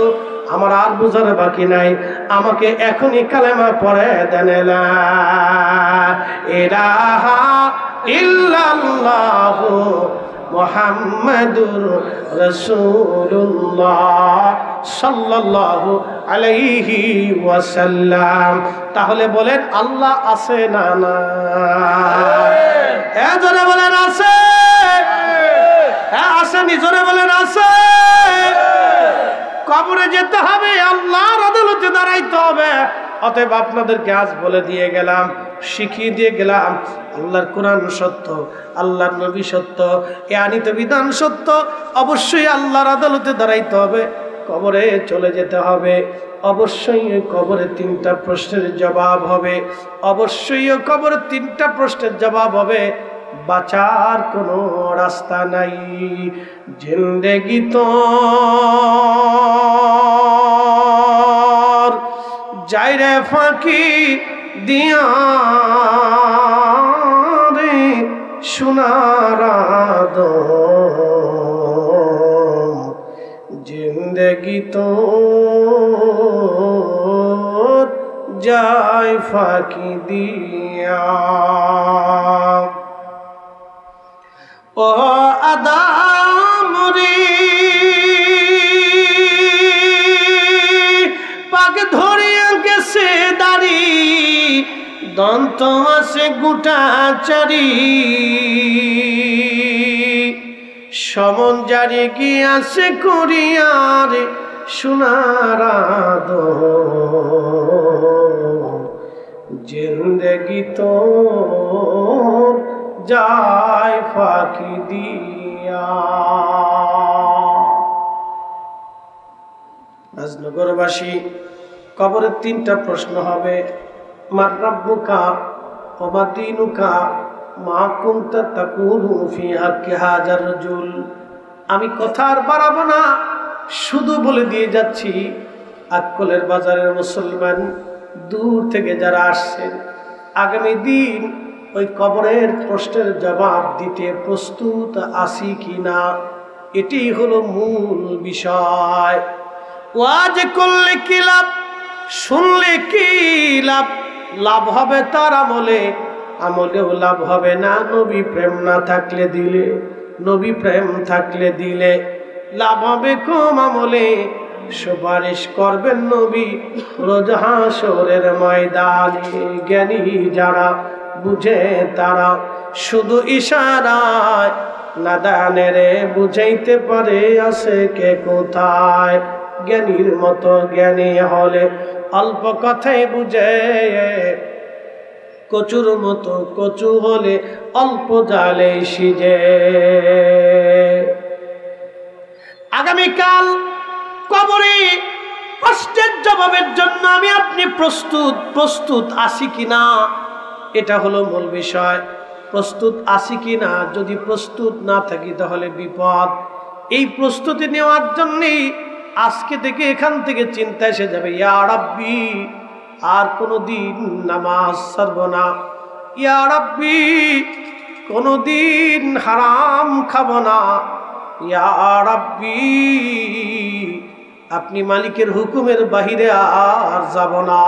আমার আর বুঝার বাকি নাই। আমাকে এখনই কালেমা পড়ে দেন। লা ইলাহা ইল্লাল্লাহু মুহাম্মাদুর রাসূলুল্লাহ সাল্লাল্লাহু আলাইহি ওয়াসাল্লাম। তাহলে বলেন, আল্লাহ আছে না নাই? জোরে বলেন আছে। আছে, নিজরে বলেন আছে। কবরে যেতে হবে, আল্লাহর আদালতে দাঁড়াইতে হবে। অতএব আপনাদেরকে আজ বলে দিয়ে গেলাম, শিখিয়ে দিয়ে গেলাম, আল্লাহর কোরআন সত্য, আল্লাহর নবী সত্য, এ আনিত বিধান সত্য। অবশ্যই আল্লাহর আদালতে দাঁড়াইতে হবে, কবরে চলে যেতে হবে। অবশ্যই কবরে 3টা প্রশ্নের জবাব হবে। অবশ্যই কবরে 3টা প্রশ্নের জবাব হবে। বাঁচার কোনো রাস্তা নাই। জিন্দেগি তো যাইরে ফাঁকি দিয়া রে সোনার আদম, জিন্দেগি তো যায় ফাঁকি দিয়া। ও আদম রে, পাক ধরিয়া গেছে দাড়ি, দন্ত আছে গোটা চারি, সমন জারি গিয়াছে করিয়ার সোনার আদম, জিন্দেগি তো যায় ফাঁকি দিয়া। রাজনগরবাসী, কবরের 3টা প্রশ্ন হবে। মার রাব্বুকা ওয়া মা দীনুকা মা কুনতা তাকুলু ফি হাক্কি হাজার রাজুল। আমি কথা আর বাড়াবো না, শুধু বলে দিয়ে যাচ্ছি, আক্কলের বাজারের মুসলমান, দূর থেকে যারা আসছেন, আগামী দিন ওই কবরের প্রশ্নের জবাব দিতে প্রস্তুত আছি কিনা, এটি হলো মূল বিষয়। ওয়াজ করলে কি লাভ, শুনলে কি লাভ? লাভ হবে তার আমলে, আমলেও লাভ হবে না নবী প্রেম না থাকলে দিলে। নবী প্রেম থাকলে দিলে লাভ হবে কম আমলে। সুপারিশ করবেন নবী রোজ হাসরের ময়দানে। জ্ঞানী যারা বুঝে তারা শুধু ইশারায় নাদানেরে বুঝাইতে পারে আছে কে কোথায়। জ্ঞানীর মতো জ্ঞানী হলে অল্প কথাই বুঝে, কচুর মতো কচু হলে অল্প জালে সিজে। আগামীকাল কবরে প্রশ্নের জবাবের জন্য আমি আপনি প্রস্তুত আছি কিনা, এটা হলো মূল বিষয়। প্রস্তুত আছি কি না? যদি প্রস্তুত না থাকি তাহলে বিপদ। এই প্রস্তুতি নেওয়ার জন্যেই আজকে থেকে এখান থেকে চিন্তা এসে যাবে, ইয়া রাব্বি আর কোনোদিন নামাজ ছাড়ব না, ইয়া রাব্বি কোনোদিন হারাম খাব না, ইয়া রাব্বি আপনি মালিকের হুকুমের বাহিরে আর যাব না।